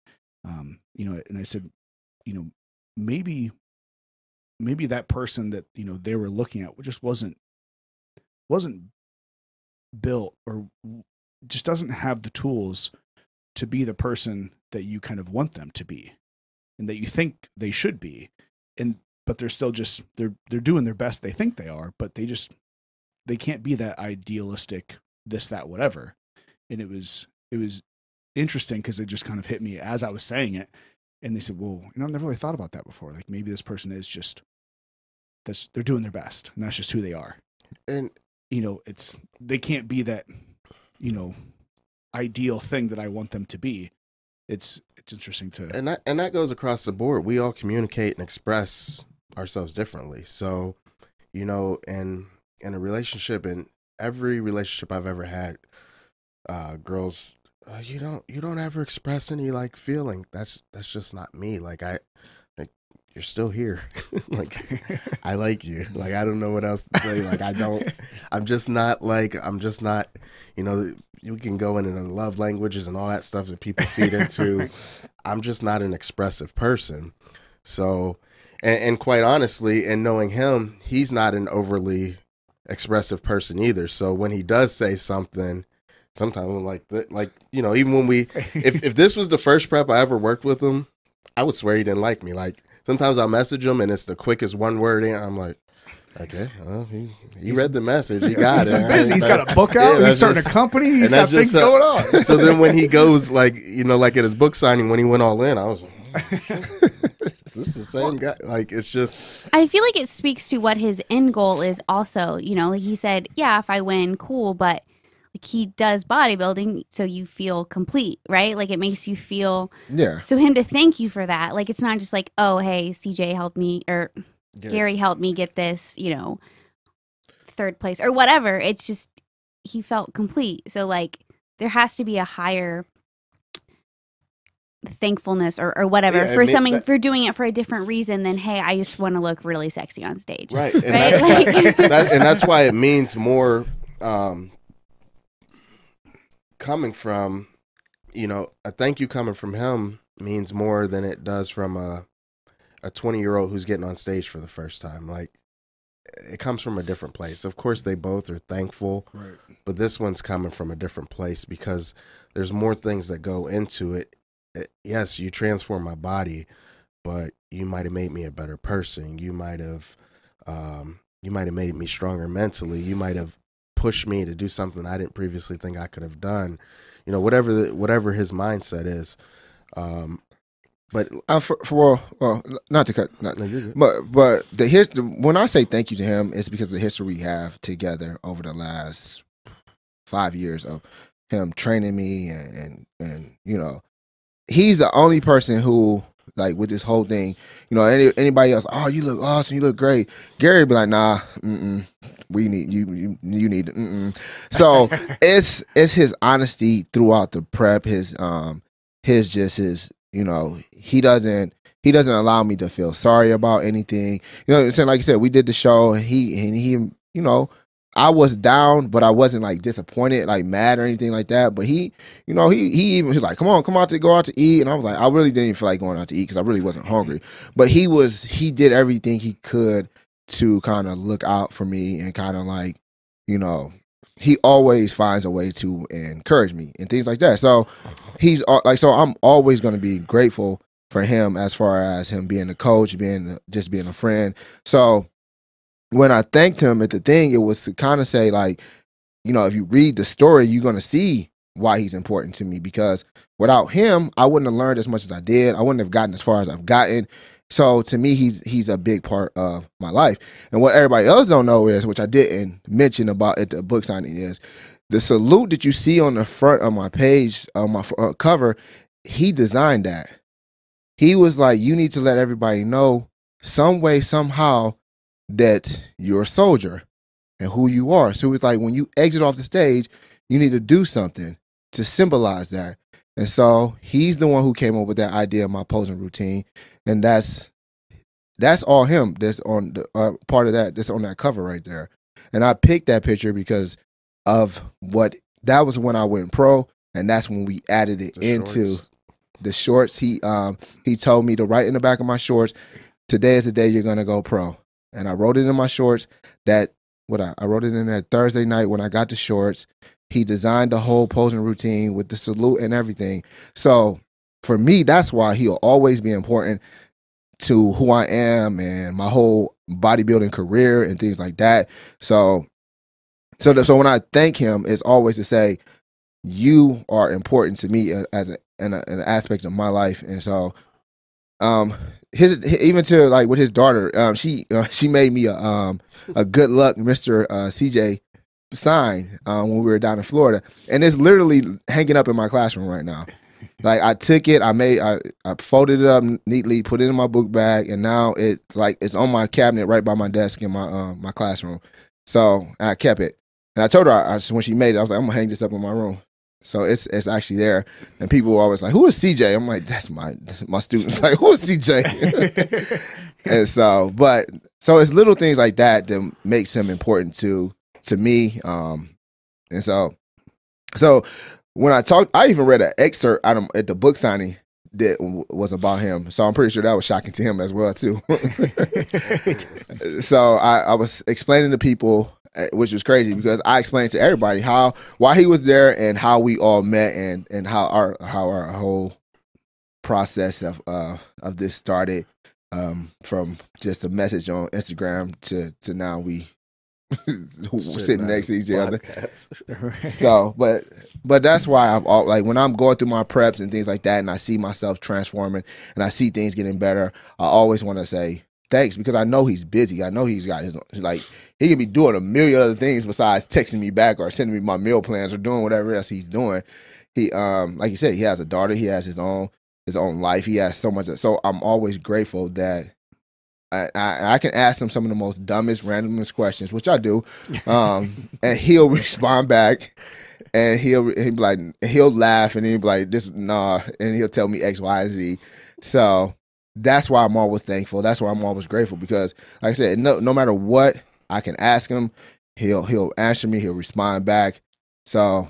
and I said, maybe that person that they were looking at just wasn't built, or just doesn't have the tools to be the person that you kind of want them to be and that you think they should be. And but they're still just they're doing their best. They think they are, but they can't be that idealistic this, that, whatever. And it was interesting because it just kind of hit me as I was saying it. And they said, well, I've never really thought about that before. Like maybe this person is just they're doing their best, and that's just who they are. And they can't be that, ideal thing that I want them to be. It's interesting to and that goes across the board. We all communicate and express ourselves differently. So, in a relationship, in every relationship I've ever had, girls, you don't ever express any like feeling. That's just not me. Like you're still here. Like I like you. Like I don't know what else to say. Like I'm just not. You can go into the love languages and all that stuff that people feed into. I'm just not an expressive person. So, and quite honestly, and knowing him, he's not an overly expressive person either. So when he does say something, sometimes I'm like, even when if this was the first prep I ever worked with him, I would swear he didn't like me. Like sometimes I'll message him and it's the quickest one word in. I'm like, okay, well, he read the message. He got it. Busy. He's got a book out. He's starting a company. He's got things going on. So then when he goes like at his book signing, when he went all in, I was like, this is the same guy. Like, it's just. I feel like it speaks to what his end goal is also. Like he said, yeah, if I win, cool. But like he does bodybuilding, so you feel complete, right? Like it makes you feel. Yeah. So him to thank you for that. Like it's not just like, oh, hey, CJ helped me or Gary helped me get this, third place or whatever. It's just he felt complete. So like there has to be a higher thankfulness or whatever for something for doing it for a different reason than, hey, I just want to look really sexy on stage. Right. And that's why it means more coming from, a thank you coming from him means more than it does from a 20-year-old who's getting on stage for the first time. Like it comes from a different place. Of course they both are thankful, right, but this one's coming from a different place because there's more things that go into it. Yes, you transform my body, but you might have made me a better person. You might have made me stronger mentally. You might have pushed me to do something I didn't previously think I could have done. Whatever his mindset is. But well, not to cut, but when I say thank you to him, it's because of the history we have together over the last 5 years of him training me, and he's the only person who, like, with this whole thing, anybody else, oh, you look awesome, you look great. Gary would be like, nah, we need you need it. So it's his honesty throughout the prep, his he doesn't allow me to feel sorry about anything. Like you said, we did the show, and he I was down, but I wasn't like disappointed, like mad or anything like that. But he even was like, come on, go out to eat. And I was like, I really didn't even feel like going out to eat because I really wasn't hungry. But he did everything he could to kind of look out for me and kind of like, he always finds a way to encourage me and things like that. So so I'm always going to be grateful for him as far as him being a coach, being a friend. So when I thanked him at the thing, it was to kind of say, like, if you read the story, you're going to see why he's important to me, because without him, I wouldn't have learned as much as I did. I wouldn't have gotten as far as I've gotten. So to me, he's a big part of my life. And what everybody else don't know is, which I didn't mention about at the book signing, is the salute that you see on the front of my page, on my cover, he designed that. He was like, you need to let everybody know some way, somehow, that you're a soldier and who you are. So it's like when you exit off the stage, you need to do something to symbolize that. And so he's the one who came up with that idea of my posing routine. And that's all him. That's on the part of that. That's on that cover right there. And I picked that picture because of that was when I went pro, and that's when we added it into the shorts. He told me to write in the back of my shorts, today is the day you're gonna go pro. And I wrote it in my shorts. I wrote it in that Thursday night when I got the shorts. He designed the whole posing routine with the salute and everything. So for me, that's why he'll always be important. to who I am and my whole bodybuilding career and things like that. So when I thank him, it's always to say, you are important to me as an aspect of my life. And so, even to like with his daughter, she made me a good luck Mr. CJ sign when we were down in Florida, and it's literally hanging up in my classroom right now. Like I took it, I folded it up neatly, put it in my book bag, and now it's on my cabinet right by my desk in my classroom. So and I kept it, and I told her when she made it, I was like, I'm gonna hang this up in my room. So it's actually there, and people were always like, "Who is CJ?" I'm like, "That's my students." Like, "Who is CJ?" And so it's little things like that that makes him important to me. And so when I even read an excerpt at the book signing that was about him. So I'm pretty sure that was shocking to him as well too. So I was explaining to people, which was crazy because I explained to everybody why he was there and how we all met and how our whole process of this started, from just a message on Instagram to now we sitting next to each other. So, but that's why I've like when I'm going through my preps and things like that, and I see myself transforming and I see things getting better, I always want to say thanks, because I know he's busy. I know he's got his, like, he could be doing a million other things besides texting me back or sending me my meal plans or doing whatever else he's doing. He, like you said, he has a daughter. He has his own life. He has so much. So I'm always grateful that I can ask him some of the most dumbest, randomest questions, which I do, and he'll respond back, and he'll be like, he'll laugh, and he'll be like, "This nah," and he'll tell me X, Y, and Z. So that's why I'm always thankful. That's why I'm always grateful, because, like I said, no matter what I can ask him, he'll answer me. He'll respond back. So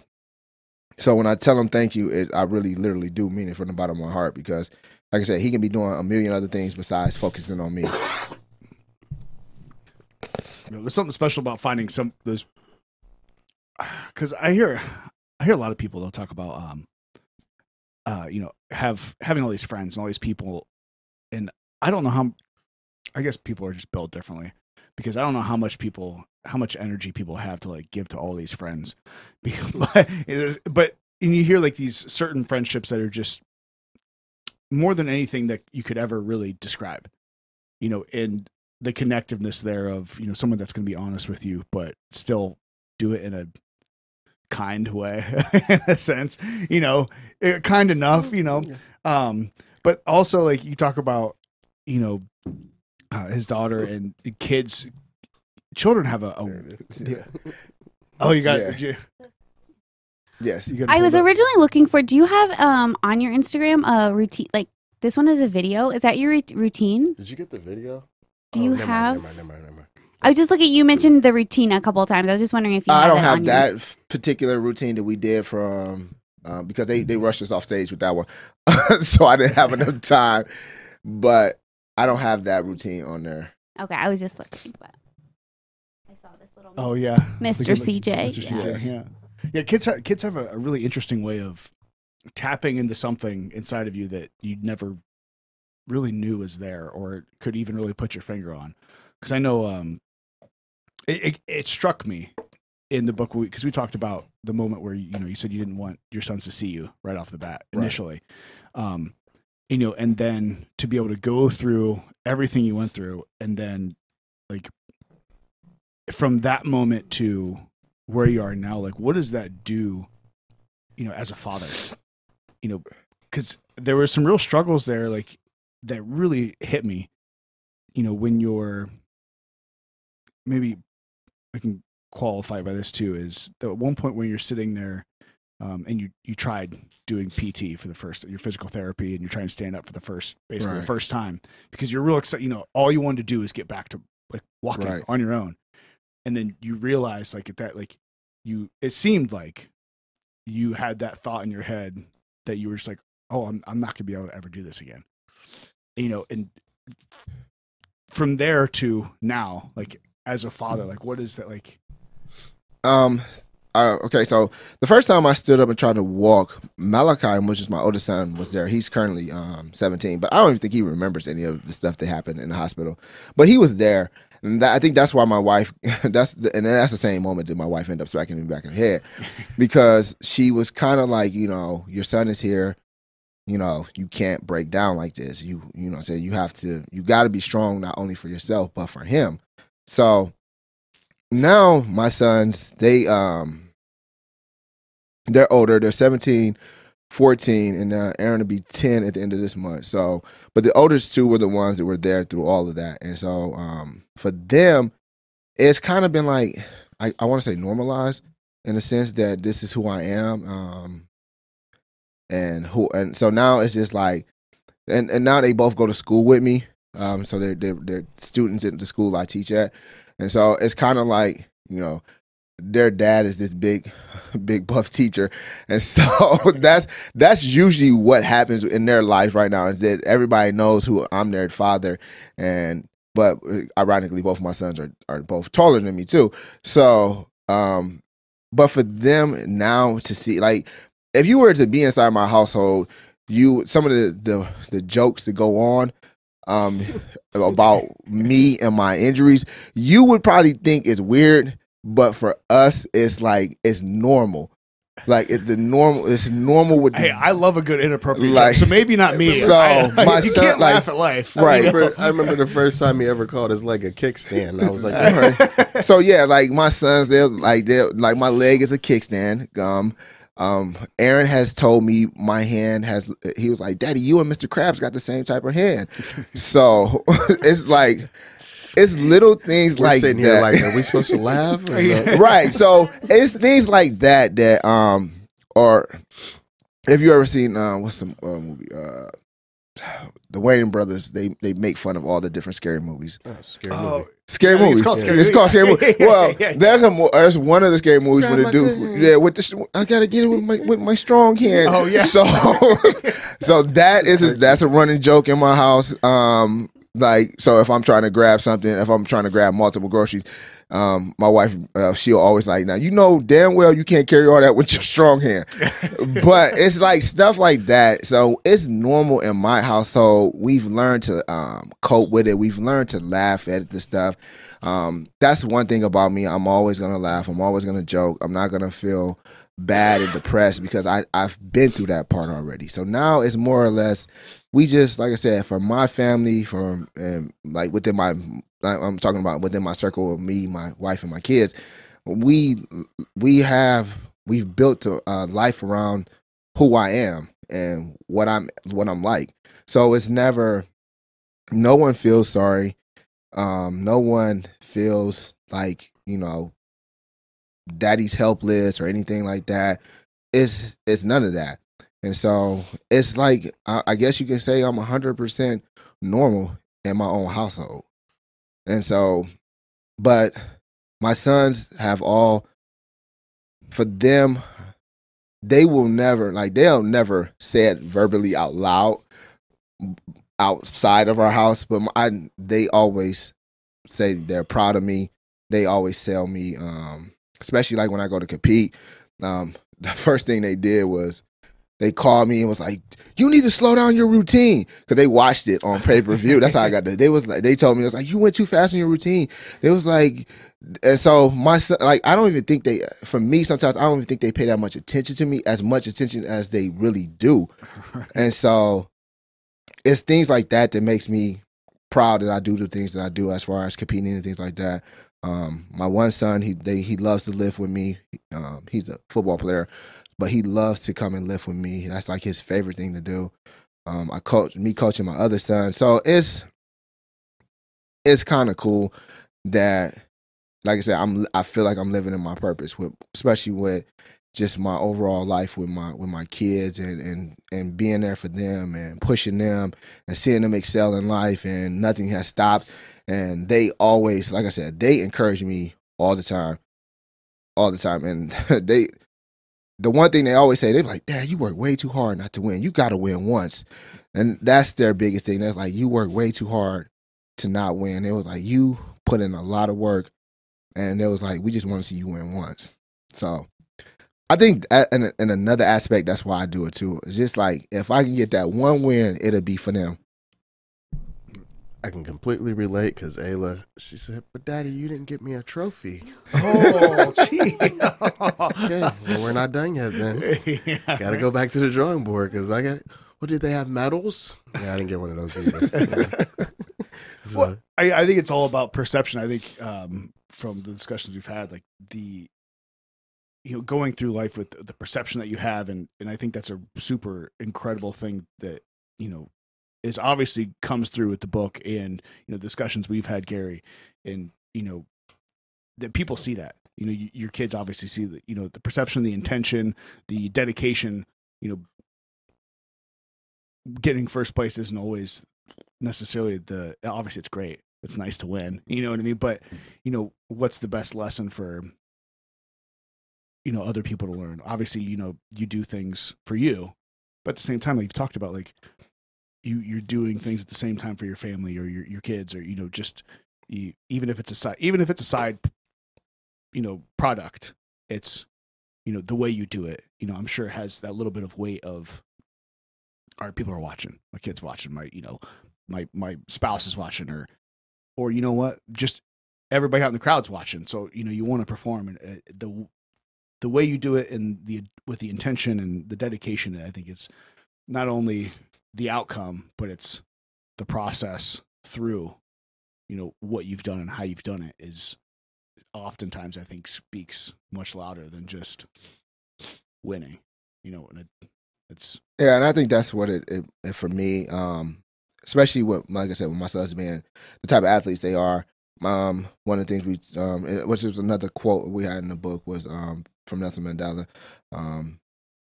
when I tell him thank you, I really literally do mean it from the bottom of my heart, because, like I said, he can be doing a million other things besides focusing on me. There's something special about finding those, because I hear a lot of people, they'll talk about having all these friends and all these people, and I don't know how. I guess people are just built differently, because I don't know how much energy people have to like give to all these friends. But you hear like these certain friendships that are just more than anything that you could ever really describe, and the connectiveness there of, someone that's going to be honest with you, but still do it in a kind way, in a sense, kind enough, but also like you talk about, his daughter and kids. Children have oh, you got Yes. I was originally looking for, do you have on your Instagram a routine? Like, this one is a video. Is that your routine? Did you get the video? Do you have? Never mind. I was just looking, you mentioned the routine a couple of times. I was just wondering if you I don't have that particular routine that we did from, because they rushed us off stage with that one. So I didn't have enough time. But I don't have that routine on there. Okay, I was just looking, but I saw this little Mr. CJ. Mr. CJ, yeah. Kids have a really interesting way of tapping into something inside of you that you never really knew was there, or could even really put your finger on. Because I know it struck me in the book, because we talked about the moment where you said you didn't want your sons to see you right off the bat initially, right. And then to be able to go through everything you went through, and then like from that moment to where you are now, like what does that do, as a father? Because there were some real struggles there, like that really hit me. When you're, maybe I can qualify by this too, is that at one point when you're sitting there, and you tried doing PT for your physical therapy, and you're trying to stand up for the first time, because you're real excited. All you wanted to do is get back to like walking on your own, and then you realize like at that, like it seemed like you had that thought in your head that you were just like, oh, I'm not gonna be able to ever do this again, and from there to now, like as a father, like what is that like? okay, so the first time I stood up and tried to walk, Malachi, which is my oldest son, was there. He's currently 17, but I don't even think he remembers any of the stuff that happened in the hospital. But he was there, and I think that's why my wife. That's the same moment that my wife ended up smacking me back in the head, because she was kind of like, your son is here. You can't break down like this. You know what I'm saying? You got to be strong, not only for yourself, but for him. So now my sons, they're older. They're 17, 14, and Aaron will be 10 at the end of this month. So, but the oldest two were the ones that were there through all of that. And so for them, it's kind of been like, I want to say normalized in the sense that this is who I am. And so now it's just like, and now they both go to school with me. So they're students at the school I teach at. And so it's kind of like, their dad is this big buff teacher. And so that's usually what happens in their life right now, is that everybody knows who I'm, their father. But ironically, both my sons are both taller than me too. So, but for them now to see, like, if you were to be inside my household, some of the jokes that go on about me and my injuries, you would probably think it's weird, but for us, it's like, it's normal. Like it's normal with. Hey, I love a good inappropriate joke, so maybe not me. So my you son, can't laugh at life, right? I remember the first time he ever called his leg a kickstand. I was like, right. So yeah, like my sons, they're like my leg is a kickstand. Aaron has told me my hand has. He was like, "Daddy, you and Mr. Krabs got the same type of hand." So it's like. It's little things We're like sitting that. here like, are we supposed to laugh? Or no? Right. So it's things like that or if you ever seen what's the movie? The Wayans brothers, they make fun of all the different scary movies. Scary movie. It's called Scary. It's called Scary Movie. Well, yeah. There's one of the scary movies where the dude, with the I gotta get it with my strong hand. Oh yeah. So that's a running joke in my house. Like, so if I'm trying to grab something, if I'm trying to grab multiple groceries, my wife, she'll always like, now, damn well you can't carry all that with your strong hand. But it's like stuff like that. So it's normal in my household. We've learned to cope with it. We've learned to laugh at the stuff. That's one thing about me. I'm always going to laugh. I'm always going to joke. I'm not going to feel bad and depressed because I've been through that part already. So now it's more or less, we just, like I said, for my family, like within I'm talking about within my circle of me, my wife, and my kids, we've built a life around who I am and what I'm like. So it's never, no one feels sorry. No one feels like, daddy's helpless or anything like that. It's none of that. And so it's like, I guess you can say I'm 100% normal in my own household. And so, but my sons have all, for them, they'll never say it verbally out loud outside of our house, but they always say they're proud of me. They always tell me, especially like when I go to compete, the first thing they did was they called me and was like, "You need to slow down your routine," because they watched it on pay-per-view. That's how I got that. They told me, it was like, "You went too fast in your routine." It was like, and so my son, like, I don't even think sometimes I don't even think they pay that much attention to me, as much attention as they really do. And so it's things like that that makes me proud that I do the things that I do as far as competing and things like that. My one son, he loves to lift with me. He's a football player, but he loves to come and lift with me. That's like his favorite thing to do. Coaching my other son. So it's kind of cool that, like I said, I feel like I'm living in my purpose, especially with just my overall life with my kids and being there for them and pushing them and seeing them excel in life, and nothing has stopped. And they always, like I said, they encourage me all the time. And the one thing they always say, they're like, "Dad, you work way too hard not to win. You got to win once." And that's their biggest thing. That's like, you work way too hard to not win. It was like, you put in a lot of work, and it was like, we just want to see you win once. So I think in another aspect, that's why I do it too. It's just like, if I can get that one win, it'll be for them. I can completely relate because Ayla, she said, "But Daddy, you didn't get me a trophy." Oh, gee. Okay, well, we're not done yet then. Yeah, got to go back to the drawing board because I got, what did they have, medals? Yeah, I didn't get one of those either. So, Well, I think it's all about perception. I think from the discussions we've had, like going through life with the perception that you have, and I think that's a super incredible thing that, is obviously comes through with the book and, discussions we've had, Gary, and, that people see that, your kids obviously see that, the perception, the intention, the dedication, getting first place isn't always necessarily obviously it's great. It's nice to win, you know what I mean? But, what's the best lesson for, other people to learn? Obviously, you do things for you, but at the same time, like you've talked about, like you're doing things at the same time for your family or your kids, or, just even if it's a side, product, it's, the way you do it, I'm sure it has that little bit of weight of, all right, people are watching, my kid's watching, my spouse is watching, or you know what, just everybody out in the crowd's watching. So, you want to perform, and the way you do it and with the intention and the dedication, I think it's not only the outcome, but it's the process through, what you've done and how you've done it is oftentimes, I think, speaks much louder than just winning, and it's. Yeah, and I think that's what it for me, especially like I said, with my sons being the type of athletes they are. One of the things which was another quote we had in the book, was from Nelson Mandela.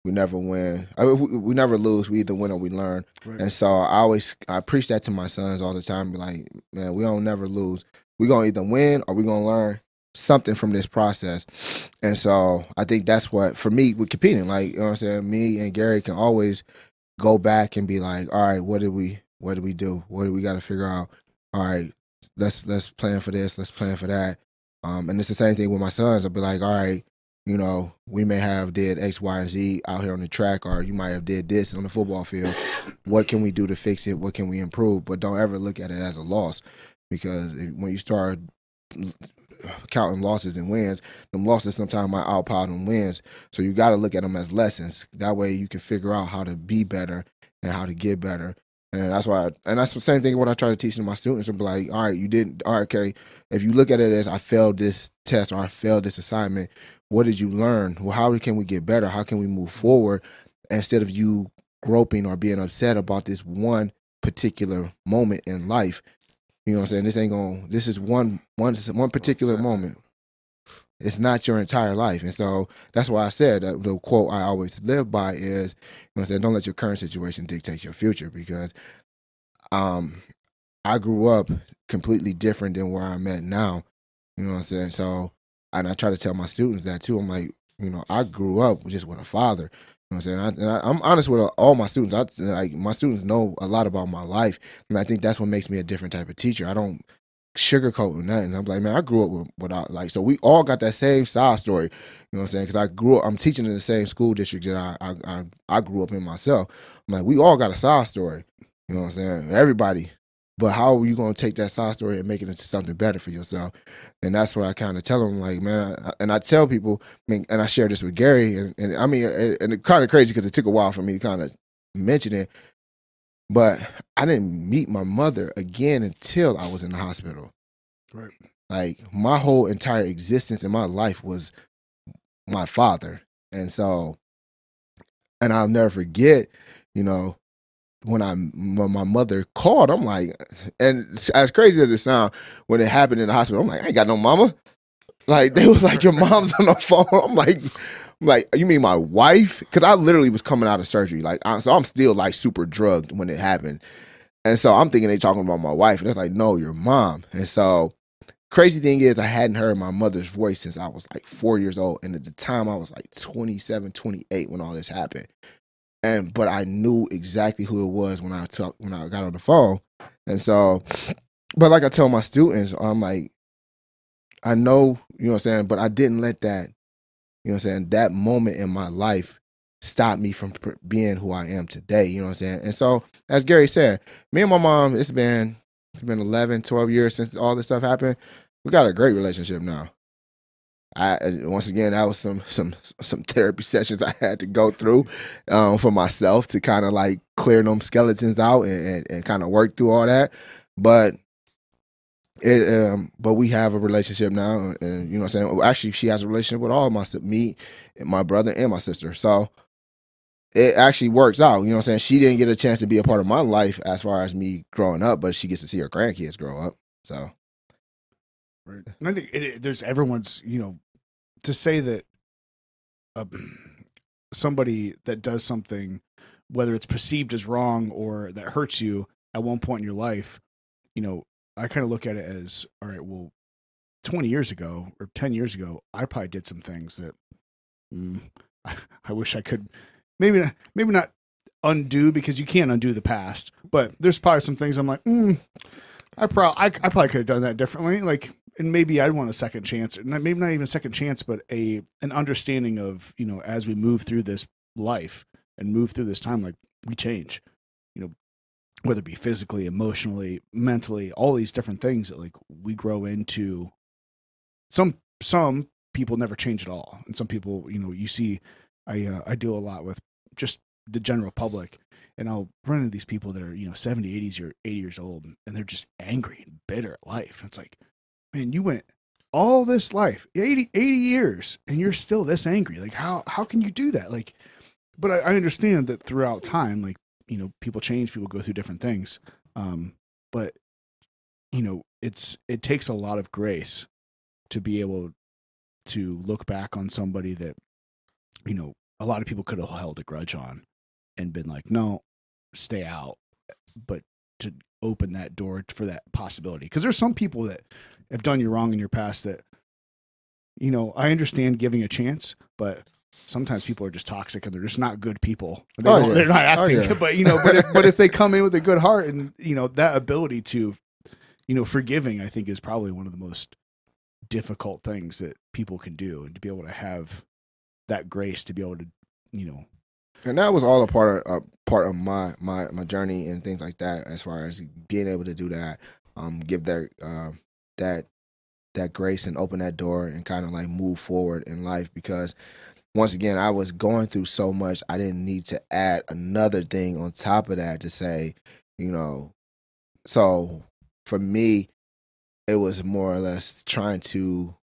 We never win. We never lose. We either win or we learn. Right. And so I preach that to my sons all the time. Be like, man, we don't never lose. We're going to either win or we're going to learn something from this process. And so I think that's what, for me, with competing, like, you know what I'm saying, me and Gary can always go back and be like, all right, what do we do? What do we got to figure out? All right, let's plan for this. Let's plan for that. And it's the same thing with my sons. I'll be like, all right, we may have did X, Y, and Z out here on the track, or you might have did this on the football field. What can we do to fix it? What can we improve? But don't ever look at it as a loss, because when you start counting losses and wins, them losses sometimes might outpower them wins. So you got to look at them as lessons. That way you can figure out how to be better and how to get better. And that's the same thing what I try to teach to my students. I'm like, all right, okay, if you look at it as I failed this test or I failed this assignment, what did you learn? Well, how can we get better? How can we move forward, instead of you groping or being upset about this one particular moment in life? You know what I'm saying? This is one particular moment. It's not your entire life. And so that's why I said that the quote I always live by is, don't let your current situation dictate your future, because I grew up completely different than where I'm at now. You know what I'm saying? So, and I try to tell my students that too. I'm like, I grew up just with a father. You know what I'm saying? I'm honest with all my students. My students know a lot about my life, and I think that's what makes me a different type of teacher. I don't sugarcoat or nothing. I'm like, man, I grew up without, like, so we all got that same side story. You know what I'm saying? Because I'm teaching in the same school district that I grew up in myself. I'm like, we all got a side story. You know what I'm saying? Everybody. But how are you going to take that side story and make it into something better for yourself? And that's what I kind of tell them, like, man, and I tell people, and I share this with Gary, and I mean, and it's kind of crazy because it took a while for me to kind of mention it, but I didn't meet my mother again until I was in the hospital. Right. Like, my whole entire existence in my life was my father. And so, and I'll never forget, when my mother called, I'm like, and as crazy as it sounds, when it happened in the hospital, I'm like, I ain't got no mama. Like, they was like, your mom's on the phone. I'm like, you mean my wife? Because I literally was coming out of surgery. Like, so I'm still like super drugged when it happened. And so I'm thinking they talking about my wife. And they're like, no, your mom. And so crazy thing is, I hadn't heard my mother's voice since I was like 4 years old. And at the time I was like 27, 28 when all this happened. But I knew exactly who it was when I got on the phone. And so, but like I tell my students, I'm like, I know, you know what I'm saying, but I didn't let that You know what I'm saying? That moment in my life stopped me from being who I am today. You know what I'm saying? And so, as Gary said, me and my mom, it's been 11, 12 years since all this stuff happened. We got a great relationship now. Once again, that was some therapy sessions I had to go through for myself to kind of like clear them skeletons out and kind of work through all that. But we have a relationship now, and you know what I'm saying? Actually, she has a relationship with all of me, and my brother, and my sister. So it actually works out. You know what I'm saying? She didn't get a chance to be a part of my life as far as me growing up, but she gets to see her grandkids grow up. So, right. And I think there's everyone's, you know, to say that somebody that does something, whether it's perceived as wrong or that hurts you at one point in your life, you know, I kind of look at it as, all right, well, 20 years ago or 10 years ago, I probably did some things that I wish I could maybe not undo, because you can't undo the past, but there's probably some things I'm like, I probably could have done that differently. Like, and maybe I'd want a second chance, maybe not even a second chance, but an understanding of, you know, as we move through this life and move through this time, like, we change, you know, whether it be physically, emotionally, mentally, all these different things that like we grow into. Some people never change at all. And some people, you know, you see, I deal a lot with just the general public, and I'll run into these people that are, you know, 70, 80 years old, and they're just angry and bitter at life. And it's like, man, you went all this life, 80 years, and you're still this angry. Like, how can you do that? Like, but I understand that throughout time, like, you know, people change, people go through different things. But, you know, it takes a lot of grace to be able to look back on somebody that, you know, a lot of people could have held a grudge on and been like, no, stay out. But to open that door for that possibility. Because there's some people that have done you wrong in your past that, you know, I understand giving a chance, but sometimes people are just toxic and they're just not good people. They're not acting, but you know, but if they come in with a good heart and, you know, that ability to, you know, forgiving, I think is probably one of the most difficult things that people can do, and to be able to have that grace to be able to, you know. And that was all a part of my journey and things like that, as far as being able to do that, give that grace and open that door and kind of like move forward in life. Because once again, I was going through so much, I didn't need to add another thing on top of that to say, you know. So for me, it was more or less trying to,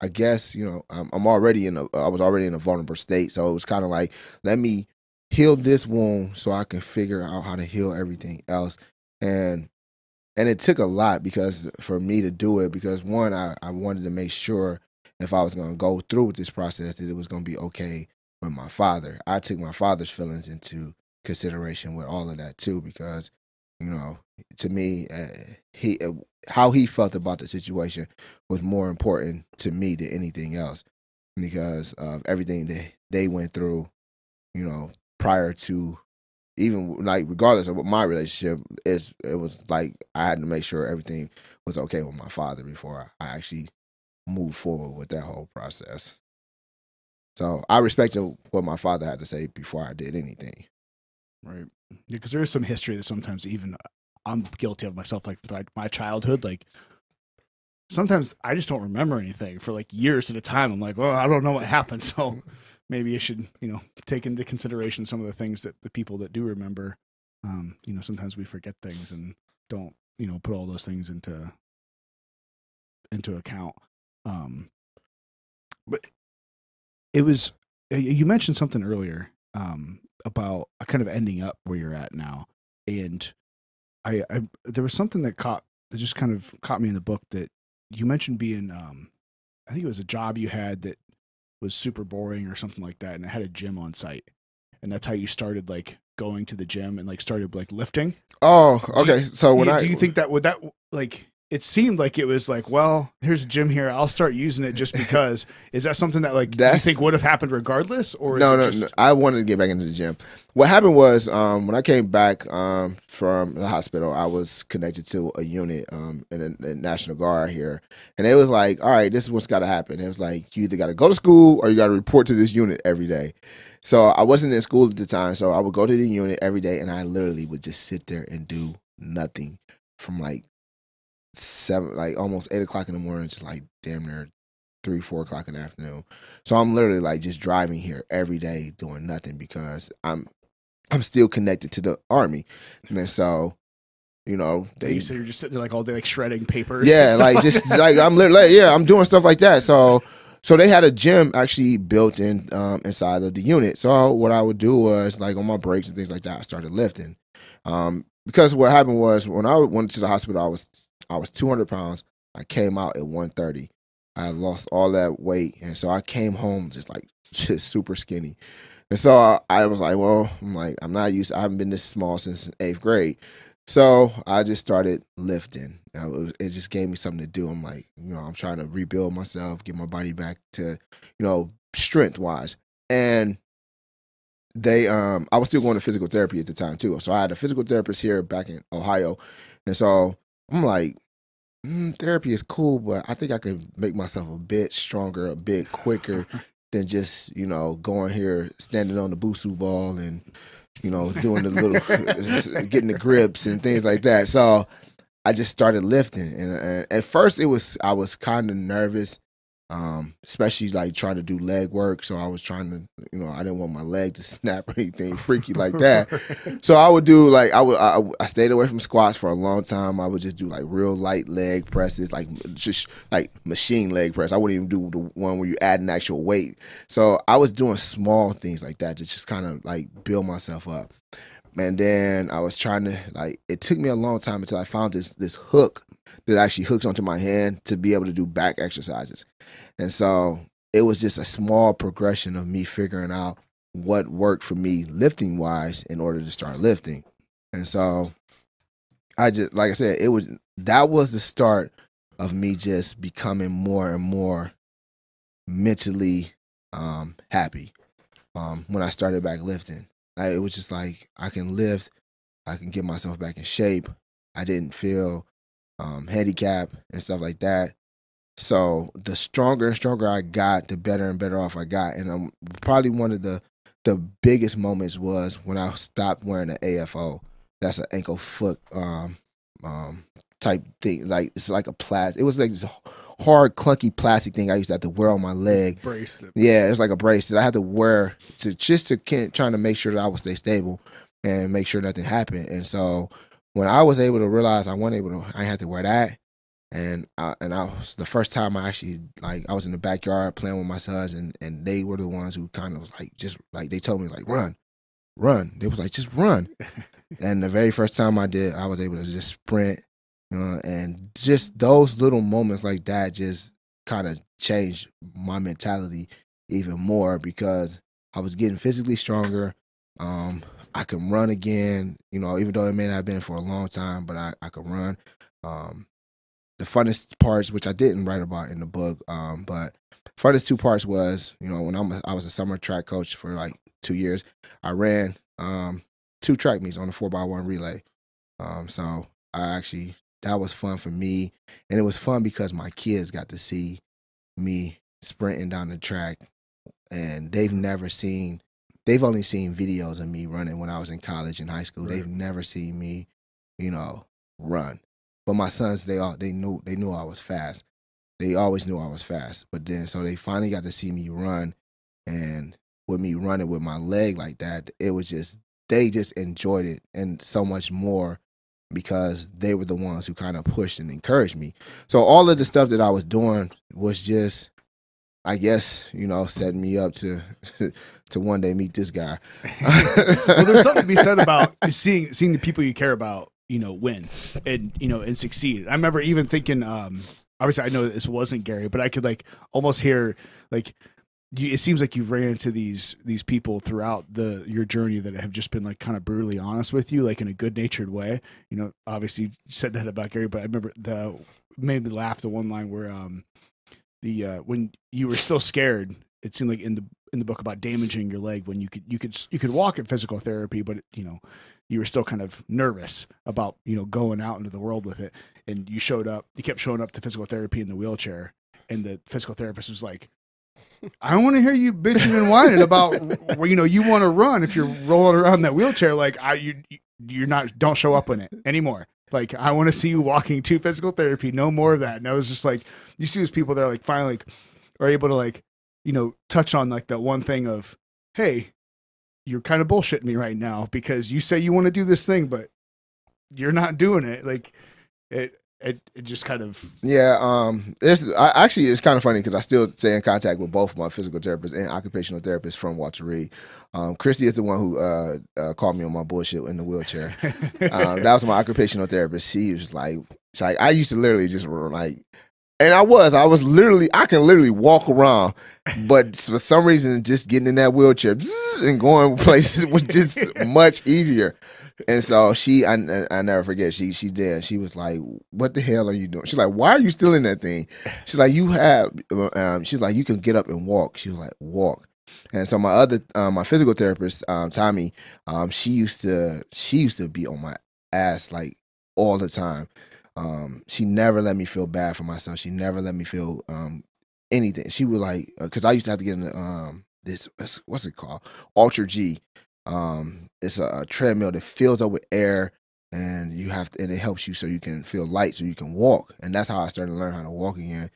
I guess, you know, I was already in a vulnerable state. So it was kind of like, let me heal this wound so I can figure out how to heal everything else. And it took a lot because for me to do it, because one, I wanted to make sure if I was going to go through with this process that it was going to be okay with my father. I took my father's feelings into consideration with all of that too, because, you know, to me, how he felt about the situation was more important to me than anything else, because of everything that they went through, you know, prior to, even like regardless of what my relationship is, it was like I had to make sure everything was okay with my father before I actually moved forward with that whole process. So I respected what my father had to say before I did anything. Right. Yeah, because there is some history that sometimes even I'm guilty of myself, like my childhood, like sometimes I just don't remember anything for like years at a time. I'm like, well, I don't know what happened. So maybe I should, you know, take into consideration some of the things that the people that do remember, you know, sometimes we forget things and don't, you know, put all those things into account. But it was, you mentioned something earlier, about kind of ending up where you're at now. And I there was something that just kind of caught me in the book, that you mentioned being, I think it was a job you had that was super boring or something like that, and it had a gym on site, and that's how you started like going to the gym and like started like lifting. Oh, okay. Do you think that would that like it seemed like it was like, well, here's a gym here. I'll start using it just because. Is that something that like you think would have happened regardless? Or no. I wanted to get back into the gym. What happened was when I came back from the hospital, I was connected to a unit in the National Guard here. And it was like, all right, this is what's got to happen. It was like, you either got to go to school or you got to report to this unit every day. So I wasn't in school at the time. So I would go to the unit every day, and I literally would just sit there and do nothing from like 7, like almost 8 o'clock in the morning to like damn near 3, 4 o'clock in the afternoon. So I'm literally like just driving here every day doing nothing because I'm still connected to the Army. And then so, you know, you say you're just sitting there like all day, like shredding papers. Yeah, like just like I'm literally I'm doing stuff like that. So they had a gym actually built in inside of the unit. So what I would do was like on my breaks and things like that, I started lifting. Because what happened was when I went to the hospital, I was 200 pounds. I came out at 130. I lost all that weight, and so I came home just super skinny. And so I was like, well, I'm not used to, I haven't been this small since 8th grade. So I just started lifting. It just gave me something to do. I'm like, you know, I'm trying to rebuild myself, get my body back to, you know, strength-wise. And I was still going to physical therapy at the time too. So I had a physical therapist here back in Ohio. And so I'm like, therapy is cool, but I think I could make myself a bit stronger, a bit quicker than just, you know, going here, standing on the Busu ball and, you know, doing the little, getting the grips and things like that. So I just started lifting. And at first I was kind of nervous, especially like trying to do leg work. So I was trying to, you know, I didn't want my leg to snap or anything freaky like that. So I would do like, I stayed away from squats for a long time. I would just do like real light leg presses, like just like machine leg press. I wouldn't even do the one where you add an actual weight. So I was doing small things like that to just kind of like build myself up. And then I was trying to like, it took me a long time until I found this hook that actually hooks onto my hand to be able to do back exercises. And so it was just a small progression of me figuring out what worked for me lifting wise in order to start lifting. And so I just, like I said, that was the start of me just becoming more and more mentally happy when I started back lifting. It was just like, I can lift, I can get myself back in shape. I didn't feel handicapped and stuff like that. So the stronger and stronger I got, the better and better off I got. And probably one of the biggest moments was when I stopped wearing an AFO. That's an ankle foot type thing. Like it's like a plastic. It was like this hard, clunky plastic thing I used to have to wear on my leg. Bracelet. Yeah, it's like a bracelet I had to wear trying to make sure that I would stay stable and make sure nothing happened. And so when I was able to realize I had to wear that, and I was the first time I actually I was in the backyard playing with my sons, and they were the ones who kind of was like just like they told me like run. They was like just run, and the very first time I did, I was able to just sprint, and just those little moments like that just kind of changed my mentality even more because I was getting physically stronger. I can run again, even though it may not have been for a long time, but I could run. The funnest parts, which I didn't write about in the book, but funnest 2 parts was, when I was a summer track coach for like 2 years, I ran 2 track meets on a 4x1 relay. So that was fun for me. And it was fun because my kids got to see me sprinting down the track, and they've only seen videos of me running when I was in college and high school. Right. They've never seen me, run. But my sons, they knew I was fast. They always knew I was fast. But then, so they finally got to see me run, and with me running with my leg like that, it was just, they just enjoyed it and so much more because they were the ones who kind of pushed and encouraged me. So all of the stuff that I was doing was just, I guess, setting me up to one day meet this guy. Well, there's something to be said about seeing the people you care about, win and succeed. I remember even thinking, obviously I know this wasn't Gary, but I could almost hear it seems like you've ran into these people throughout your journey that have just been like kind of brutally honest with you, like in a good natured way. You know, obviously you said that about Gary, but I remember made me laugh, the one line where when you were still scared, it seemed like in the book about damaging your leg when you could walk at physical therapy, but you know, you were still kind of nervous about, you know, going out into the world with it. And you kept showing up to physical therapy in the wheelchair, and the physical therapist was like, I don't want to hear you bitching and whining about, you know, you want to run if you're rolling around in that wheelchair. Like don't show up in it anymore. Like, I want to see you walking to physical therapy. No more of that. And I was just like, you see those people that are like finally like, are able to like, you know, touch on like that one thing of, hey, you're kind of bullshitting me right now because you say you want to do this thing, but you're not doing it. Like it just kind of, it's kind of funny because I still stay in contact with both my physical therapists and occupational therapists from Walter Reed. Christy is the one who called me on my bullshit in the wheelchair. That was my occupational therapist. She was like, I used to literally just like, and I can literally walk around, but for some reason, just getting in that wheelchair and going places was just much easier. And so I never forget, she did. She was like, what the hell are you doing? She's like, why are you still in that thing? She's like, she's like, you can get up and walk. She was like, walk. And so my physical therapist, Tommy, she used to be on my ass like all the time. She never let me feel bad for myself. She never let me feel anything. She would like, because I used to have to get in this, what's it called? Ultra G. It's a treadmill that fills up with air, and and it helps you so you can feel light, so you can walk. And that's how I started to learn how to walk again.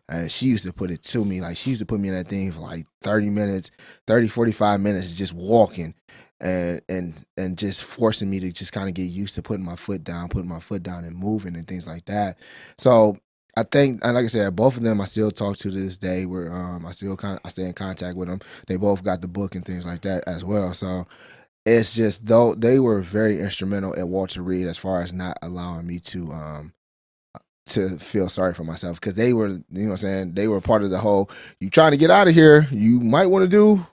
And she used to put it to me, like she used to put me in that thing for like 45 minutes just walking and just forcing me to just kind of get used to putting my foot down and moving and things like that. So I think, and like I said, both of them I still talk to this day. Where I stay in contact with them. They both got the book and things like that as well. So it's just, though they were very instrumental at Walter Reed as far as not allowing me to feel sorry for myself, because they were, you know what I'm saying, they were part of the whole, you trying to get out of here, you might want to do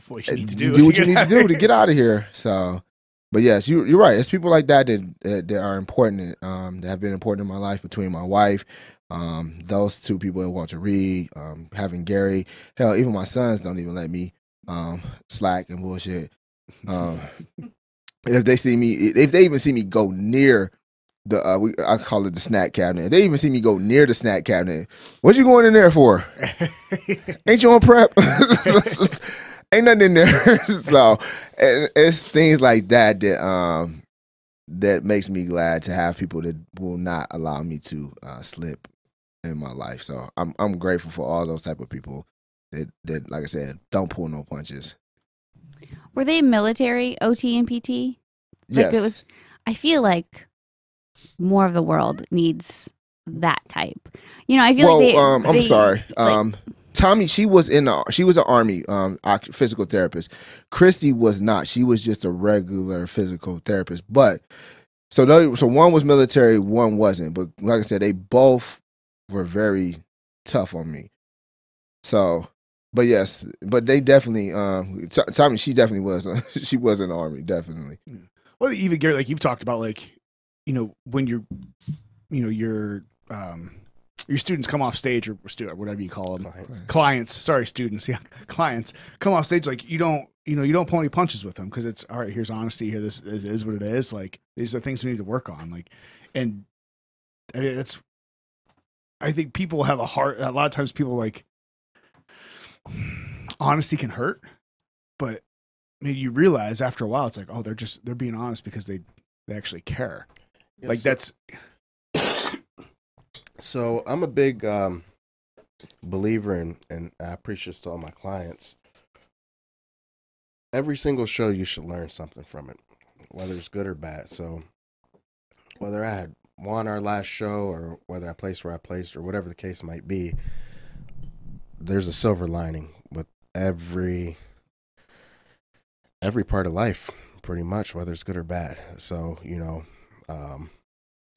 what you need to do what you need to do to get out of here. So, but yes, you're right. It's people like that that are important, that have been important in my life, between my wife, those two people at Walter Reed, having Gary. Hell, even my sons don't even let me slack and bullshit. If they even see me go near I call it the snack cabinet. If they even see me go near the snack cabinet, what you going in there for? Ain't you on prep? Ain't nothing in there. So it's things like that that makes me glad to have people that will not allow me to slip in my life. So I'm grateful for all those type of people that, like I said, don't pull no punches. Were they military, OT and PT? Yes. I feel like more of the world needs that type. You know, I feel I'm sorry. Tommy, she was an Army physical therapist. Christy was not. She was just a regular physical therapist. But so one was military, one wasn't. But like I said, they both were very tough on me. So, but yes, but they definitely. Tommy, she definitely was. She was in the Army, definitely. Well, even Gary, like you've talked about, like, you know, when your students come off stage, or whatever you call them, clients. Sorry, students. Yeah, clients come off stage. Like, you don't pull any punches with them, because it's all right. Here's honesty. Here, this is what it is. Like, these are things we need to work on. Like, and I mean, I think people have a lot of times people like, honesty can hurt, but I mean, you realize after a while, it's like, oh, they're being honest because they actually care. Yeah, like, that's. So I'm a big believer in, and I preach this to all my clients. Every single show, you should learn something from it, whether it's good or bad. So whether I had won our last show, or whether I placed where I placed, or whatever the case might be, there's a silver lining with every part of life, pretty much, whether it's good or bad. So, you know,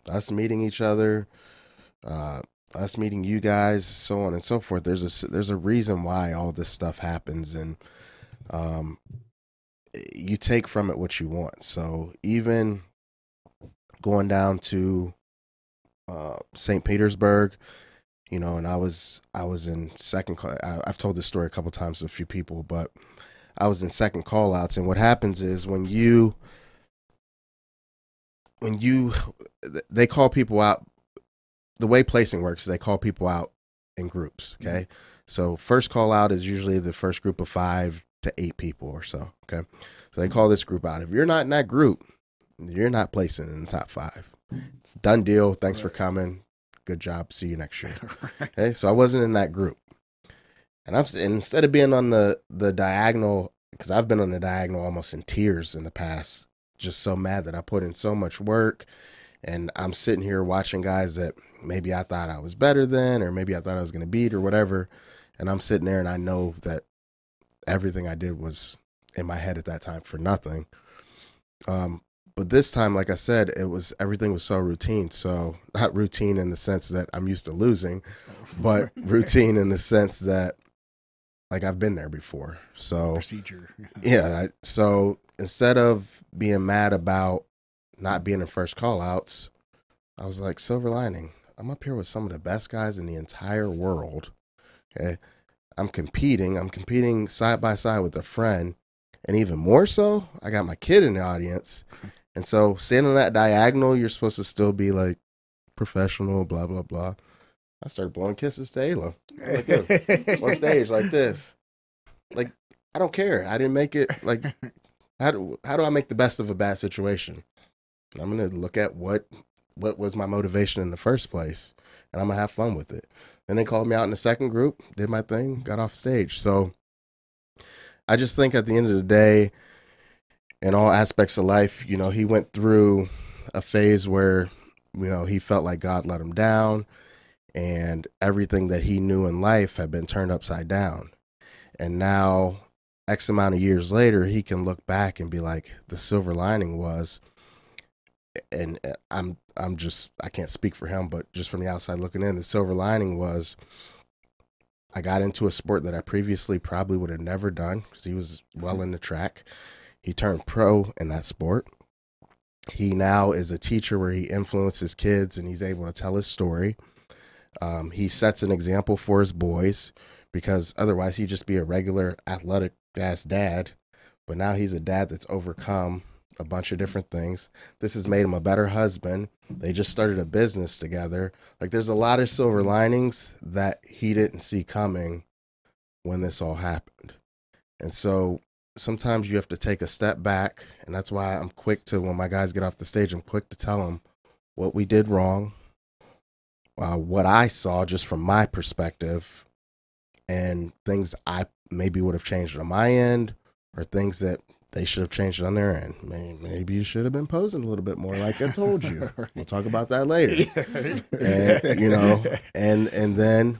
us meeting each other, us meeting you guys, so on and so forth. There's a reason why all this stuff happens, and you take from it what you want. So even going down to St. Petersburg, you know, and I was in second call. I've told this story a couple times to a few people, but I was in second call outs. And what happens is when they call people out, the way placing works is they call people out in groups. Okay. So first call out is usually the first group of 5 to 8 people or so. Okay. So they call this group out. If you're not in that group, you're not placing in the top 5. It's a done deal. Thanks for coming. Good job. See you next year. Okay. So I wasn't in that group. And instead of being on the diagonal, because I've been on the diagonal almost in tears in the past, just so mad that I put in so much work, and I'm sitting here watching guys that maybe I thought I was better than, or maybe I thought I was going to beat or whatever. And I'm sitting there and I know that everything I did was in my head at that time for nothing. But this time, like I said, everything was so routine. So not routine in the sense that I'm used to losing, but routine in the sense that like I've been there before. So Procedure. yeah. So instead of being mad about not being in first call outs, I was like, silver lining. I'm up here with some of the best guys in the entire world. Okay. I'm competing side by side with a friend. And even more so, I got my kid in the audience. And so standing on that diagonal, you're supposed to still be like professional, blah, blah, blah. I started blowing kisses to Ayla. Like, on stage like this. Like, I don't care. I didn't make it. Like, how do I make the best of a bad situation? I'm going to look at what was my motivation in the first place, and I'm going to have fun with it. Then they called me out in the second group, did my thing, got off stage. So I just think at the end of the day, in all aspects of life, you know, he went through a phase where, you know, he felt like God let him down, and everything that he knew in life had been turned upside down. And now, X amount of years later, he can look back and be like, the silver lining was, and I can't speak for him, but just from the outside looking in, the silver lining was I got into a sport that I previously probably would have never done because he was well into track. He turned pro in that sport. He now is a teacher where he influences kids and he's able to tell his story. He sets an example for his boys because otherwise he'd just be a regular athletic ass dad. But now he's a dad that's overcome a bunch of different things. This has made him a better husband. They just started a business together. Like there's a lot of silver linings that he didn't see coming when this all happened. And so sometimes you have to take a step back, and that's why I'm quick to, when my guys get off the stage, I'm quick to tell them what we did wrong, what I saw just from my perspective, and things I maybe would have changed on my end, or things that they should have changed on their end. Maybe you should have been posing a little bit more, like I told you. We'll talk about that later. And, you know, and then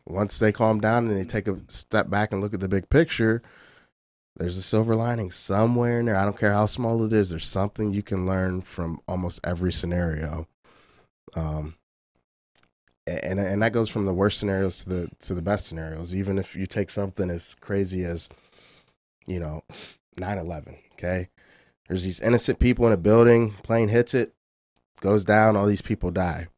once they calm down and they take a step back and look at the big picture, there's a silver lining somewhere in there. I don't care how small it is. There's something you can learn from almost every scenario. And that goes from the worst scenarios to the best scenarios. Even if you take something as crazy as, you know, 9/11, okay? There's these innocent people in a building, plane hits it, goes down, all these people die.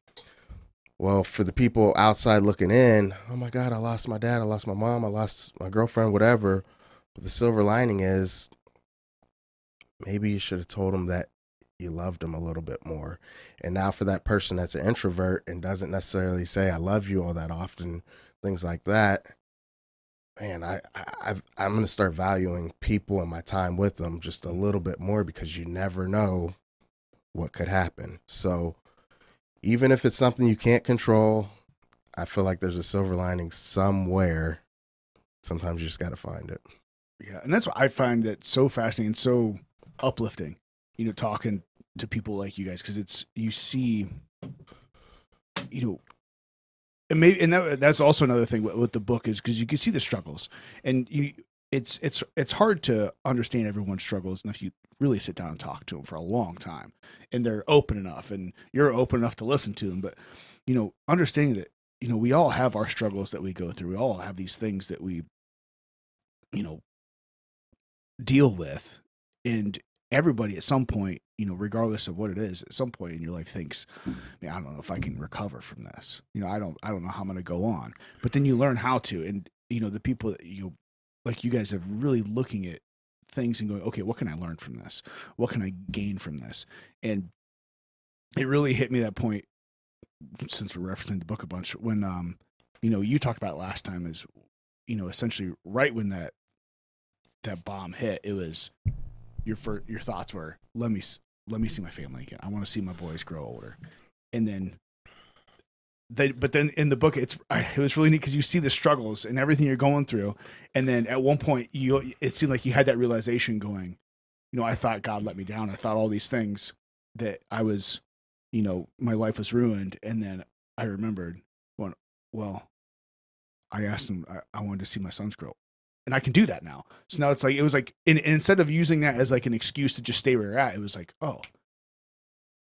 Well, for the people outside looking in, oh my God, I lost my dad, I lost my mom, I lost my girlfriend, whatever. But the silver lining is maybe you should have told them that you loved them a little bit more. And now for that person that's an introvert and doesn't necessarily say I love you all that often, things like that, man, I'm going to start valuing people and my time with them just a little bit more, because you never know what could happen. So even if it's something you can't control, I feel like there's a silver lining somewhere. Sometimes you just got to find it. Yeah, and that's what I find that so fascinating and so uplifting, you know, talking to people like you guys, because it's, you see, you know, and that's also another thing with the book, is because you can see the struggles, and it's hard to understand everyone's struggles, and if you really sit down and talk to them for a long time, and they're open enough, and you're open enough to listen to them, but you know, understanding that we all have our struggles that we go through. We all have these things that we, deal with. And everybody at some point, regardless of what it is, at some point in your life thinks, man, I don't know if I can recover from this. I don't know how I'm going to go on. But then you learn how to. And, the people that like you guys have really looking at things and going, okay, what can I learn from this? What can I gain from this? And it really hit me that point, since we're referencing the book a bunch, when, you talked about last time is, essentially right when that bomb hit, it was your thoughts were, let me see my family again. I want to see my boys grow older. And then but then in the book, it was really neat because you see the struggles and everything you're going through. And then at one point it seemed like you had that realization going, I thought God let me down. I thought all these things that I was, my life was ruined. And then I remembered going, well, I asked him, I wanted to see my sons grow. And I can do that now. So now it was like, and instead of using that as like an excuse to just stay where you're at, it was like, oh,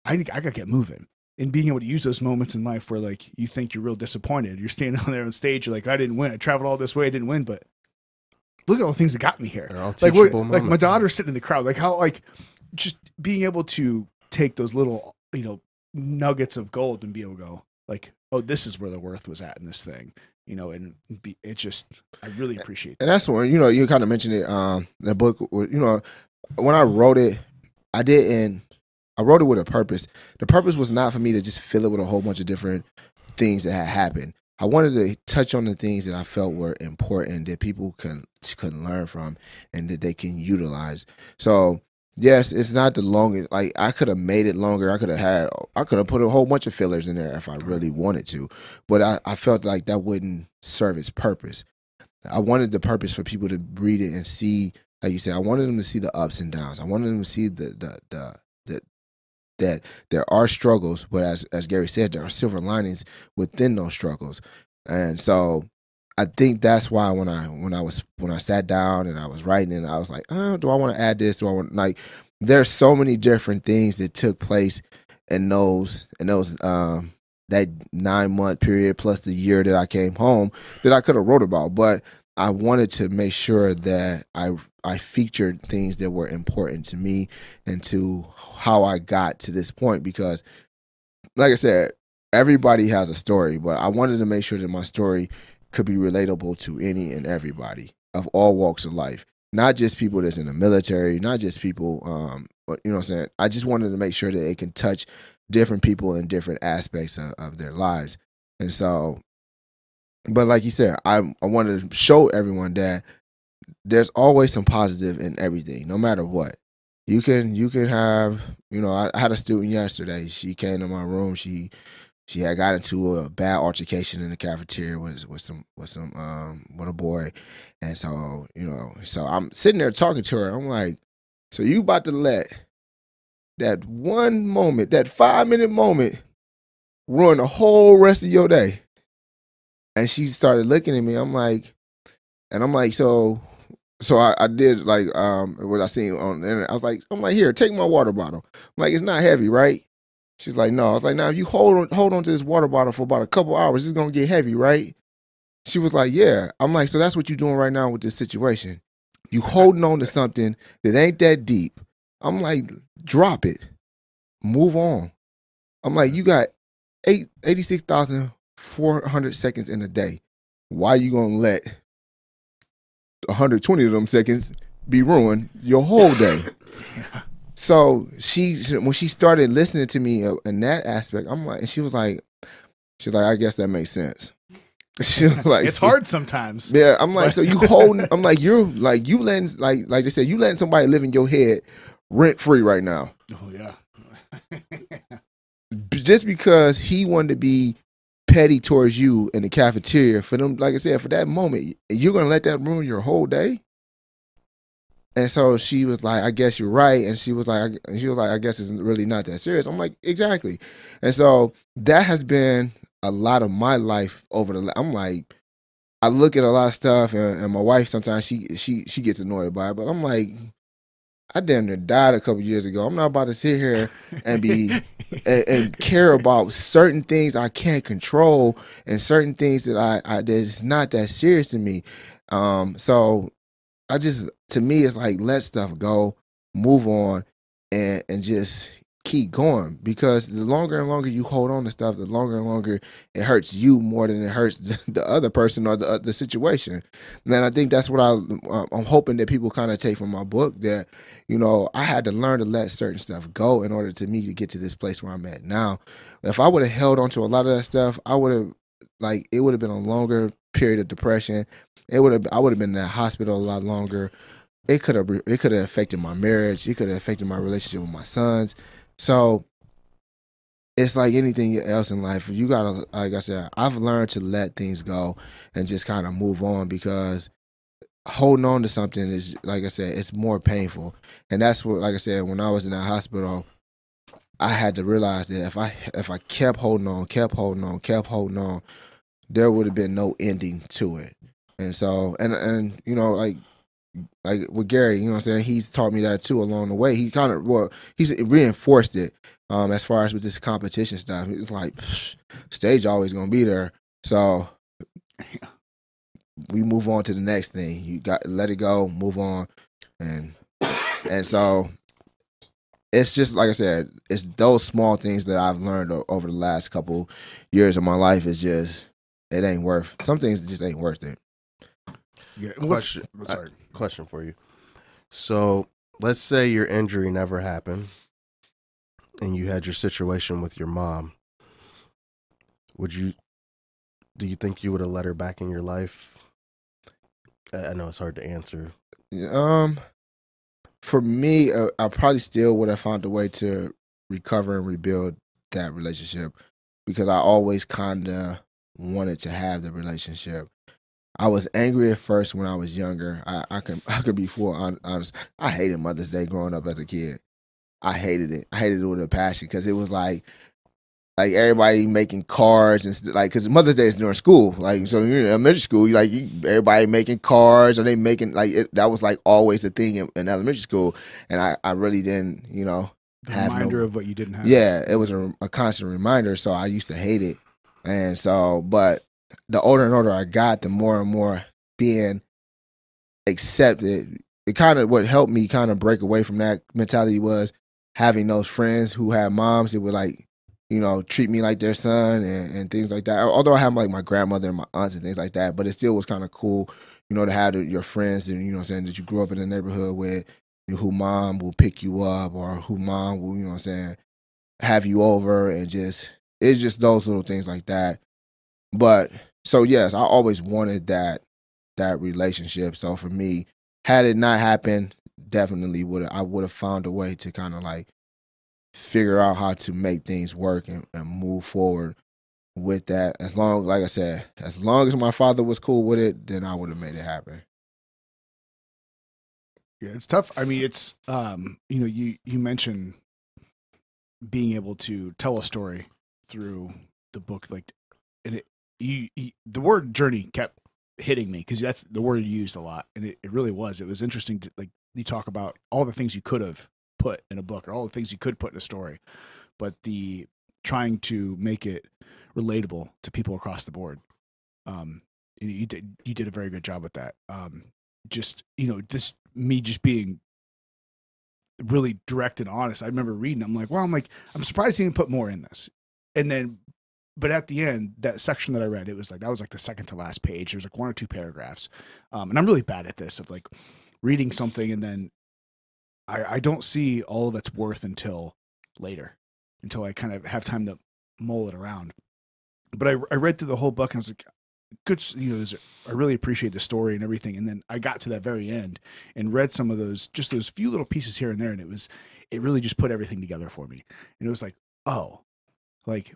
I got to get moving. And being able to use those moments in life where like you think you're real disappointed. You're standing on there on stage, you're like, I didn't win. I traveled all this way, I didn't win, but look at all the things that got me here. Like my daughter's sitting in the crowd, like how, like just being able to take those little, nuggets of gold and be able to go like, oh, this is where the worth was at in this thing. It just, I really appreciate that. And that's when, you kind of mentioned it, the book, when I wrote it, I wrote it with a purpose. The purpose was not for me to just fill it with a whole bunch of different things that had happened. I wanted to touch on the things that I felt were important that people can learn from and that they can utilize. So yes, it's not the longest. Like I could have made it longer. I could have put a whole bunch of fillers in there if I really wanted to, but I felt like that wouldn't serve its purpose. I wanted the purpose for people to read it and see, like you said, I wanted them to see the ups and downs. I wanted them to see that there are struggles, but as Gary said, there are silver linings within those struggles. And so I think that's why when I sat down and I was writing and I was like, oh, do I want to add this? Do I want, like, there's so many different things that took place in those that 9-month period plus the year that I came home that I could have wrote about, but I wanted to make sure that I featured things that were important to me and to how I got to this point, because like I said, everybody has a story, but I wanted to make sure that my story could be relatable to any and everybody of all walks of life, not just people that's in the military, not just people, but you know what I'm saying? I just wanted to make sure that it can touch different people in different aspects of their lives. And so, but like you said, I wanted to show everyone that there's always some positive in everything, no matter what. You can have, I had a student yesterday. She came to my room. She had got into a bad altercation in the cafeteria with a boy, and so so I'm sitting there talking to her. I'm like, so you about to let that one moment, that 5-minute moment, ruin the whole rest of your day? And she started looking at me. I'm like, so I did like what I seen on the internet. I'm like, here, take my water bottle. I'm like, it's not heavy, right? She's like, no. I was like, now if you hold on to this water bottle for about a couple hours, it's gonna get heavy, right? She was like, yeah. I'm like, so that's what you're doing right now with this situation. You holding on to something that ain't that deep. I'm like, drop it. Move on. I'm like, you got 86,400 seconds in a day. Why you gonna let 120 of them seconds be ruined your whole day? So when she started listening to me in that aspect, I'm like, and she was like, I guess that makes sense. She was like, it's hard sometimes. Yeah, I'm like, so you holding? I'm like, you're like, you letting, like they said, you letting somebody live in your head rent free right now. Oh yeah. Just because he wanted to be petty towards you in the cafeteria, for them, like I said, for that moment, you're gonna let that ruin your whole day. And so she was like, I guess you're right. And she was like, I guess it's really not that serious. I'm like, exactly. And so that has been a lot of my life I'm like, I look at a lot of stuff, and my wife sometimes she gets annoyed by it, but I'm like, I damn near died a couple years ago. I'm not about to sit here and be and care about certain things I can't control and certain things that I that's not that serious to me. So I just, to me, it's like, let stuff go, move on, and just keep going. Because the longer and longer you hold on to stuff, the longer and longer it hurts you more than it hurts the other person or the situation. And I think that's what I'm hoping that people kind of take from my book, that, you know, I had to learn to let certain stuff go in order to me to get to this place where I'm at now. If I would have held on to a lot of that stuff, I would have, like, it would have been a longer period of depression. I would have been in that hospital a lot longer. It could have affected my marriage. It could have affected my relationship with my sons. So it's like anything else in life. You gotta, like I said, I've learned to let things go and just kind of move on, because holding on to something is, like I said, it's more painful. And that's what, like I said, when I was in that hospital, I had to realize that if I kept holding on, there would have been no ending to it. And so, and you know, like with Gary, you know what I'm saying, he's taught me that too along the way. He kind of, well, he's reinforced it as far as with this competition stuff. It's like, stage always going to be there. So we move on to the next thing. You got to let it go, move on. And so it's just, like I said, it's those small things that I've learned over the last couple years of my life. Is just, it ain't worth, some things just ain't worth it. Yeah. Question for you. So let's say your injury never happened and you had your situation with your mom. Do you think you would have let her back in your life? I know it's hard to answer. For me, I probably still would have found a way to recover and rebuild that relationship, because I always kind of wanted to have the relationship. I was angry at first when I was younger. I could be full honest. I hated Mother's Day growing up as a kid. I hated it. I hated it with a passion, because it was like everybody making cards and like, because Mother's Day is during school. Like, so you're in elementary school, everybody making cards, or they making that was like always a thing in elementary school. And I really didn't, you know, have reminder of what you didn't have. Yeah, it was a constant reminder. So I used to hate it, and so, but the older and older I got, the more and more being accepted. It kind of, what helped me kind of break away from that mentality was having those friends who had moms that would, like, you know, treat me like their son and things like that. Although I have like my grandmother and my aunts and things like that, but it still was kind of cool, you know, to have your friends, and, you know what I'm saying, that you grew up in the neighborhood with, who mom will pick you up, or who mom will, you know what I'm saying, have you over, and just, it's just those little things like that. But so yes, I always wanted that relationship. So for me, had it not happened, definitely I would have found a way to kind of like figure out how to make things work and move forward with that. As long, like I said, as long as my father was cool with it, then I would have made it happen. Yeah, it's tough. I mean, it's you know, you mentioned being able to tell a story through the book, like, and the word journey kept hitting me, because that's the word you used a lot, and it really was. It was interesting to, like, you talk about all the things you could have put in a book, or all the things you could put in a story, but the trying to make it relatable to people across the board. You did a very good job with that. Just, you know, me just being really direct and honest. I remember reading, I'm like, I'm surprised he didn't put more in this. And then, but at the end, that section that I read, it was like, that was like the second to last page. There's like one or two paragraphs. And I'm really bad at this, of like reading something and then I don't see all of its worth until later, until I kind of have time to mull it around. But I read through the whole book and I was like, good, you know, I really appreciate the story and everything. And then I got to that very end and read some of those few little pieces here and there. And it really just put everything together for me. And it was like, oh, like,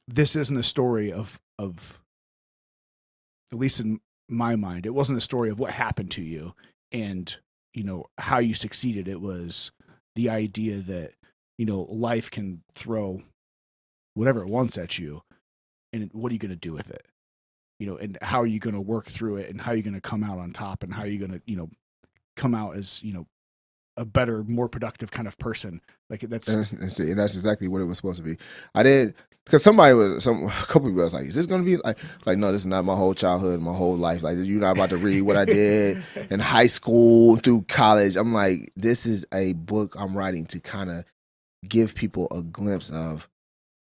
this isn't a story of, at least in my mind, it wasn't a story of what happened to you and, you know, how you succeeded. It was the idea that, you know, life can throw whatever it wants at you, and what are you going to do with it? You know, and how are you going to work through it, and how are you going to come out on top, and how are you going to, you know, come out as, you know, a better, more productive kind of person. Like that's and that's exactly what it was supposed to be. I did, because a couple people was like, "Is this gonna be like?" No, this is not my whole childhood, my whole life. Like, you're not about to read what I did in high school through college. I'm like, this is a book I'm writing to kind of give people a glimpse of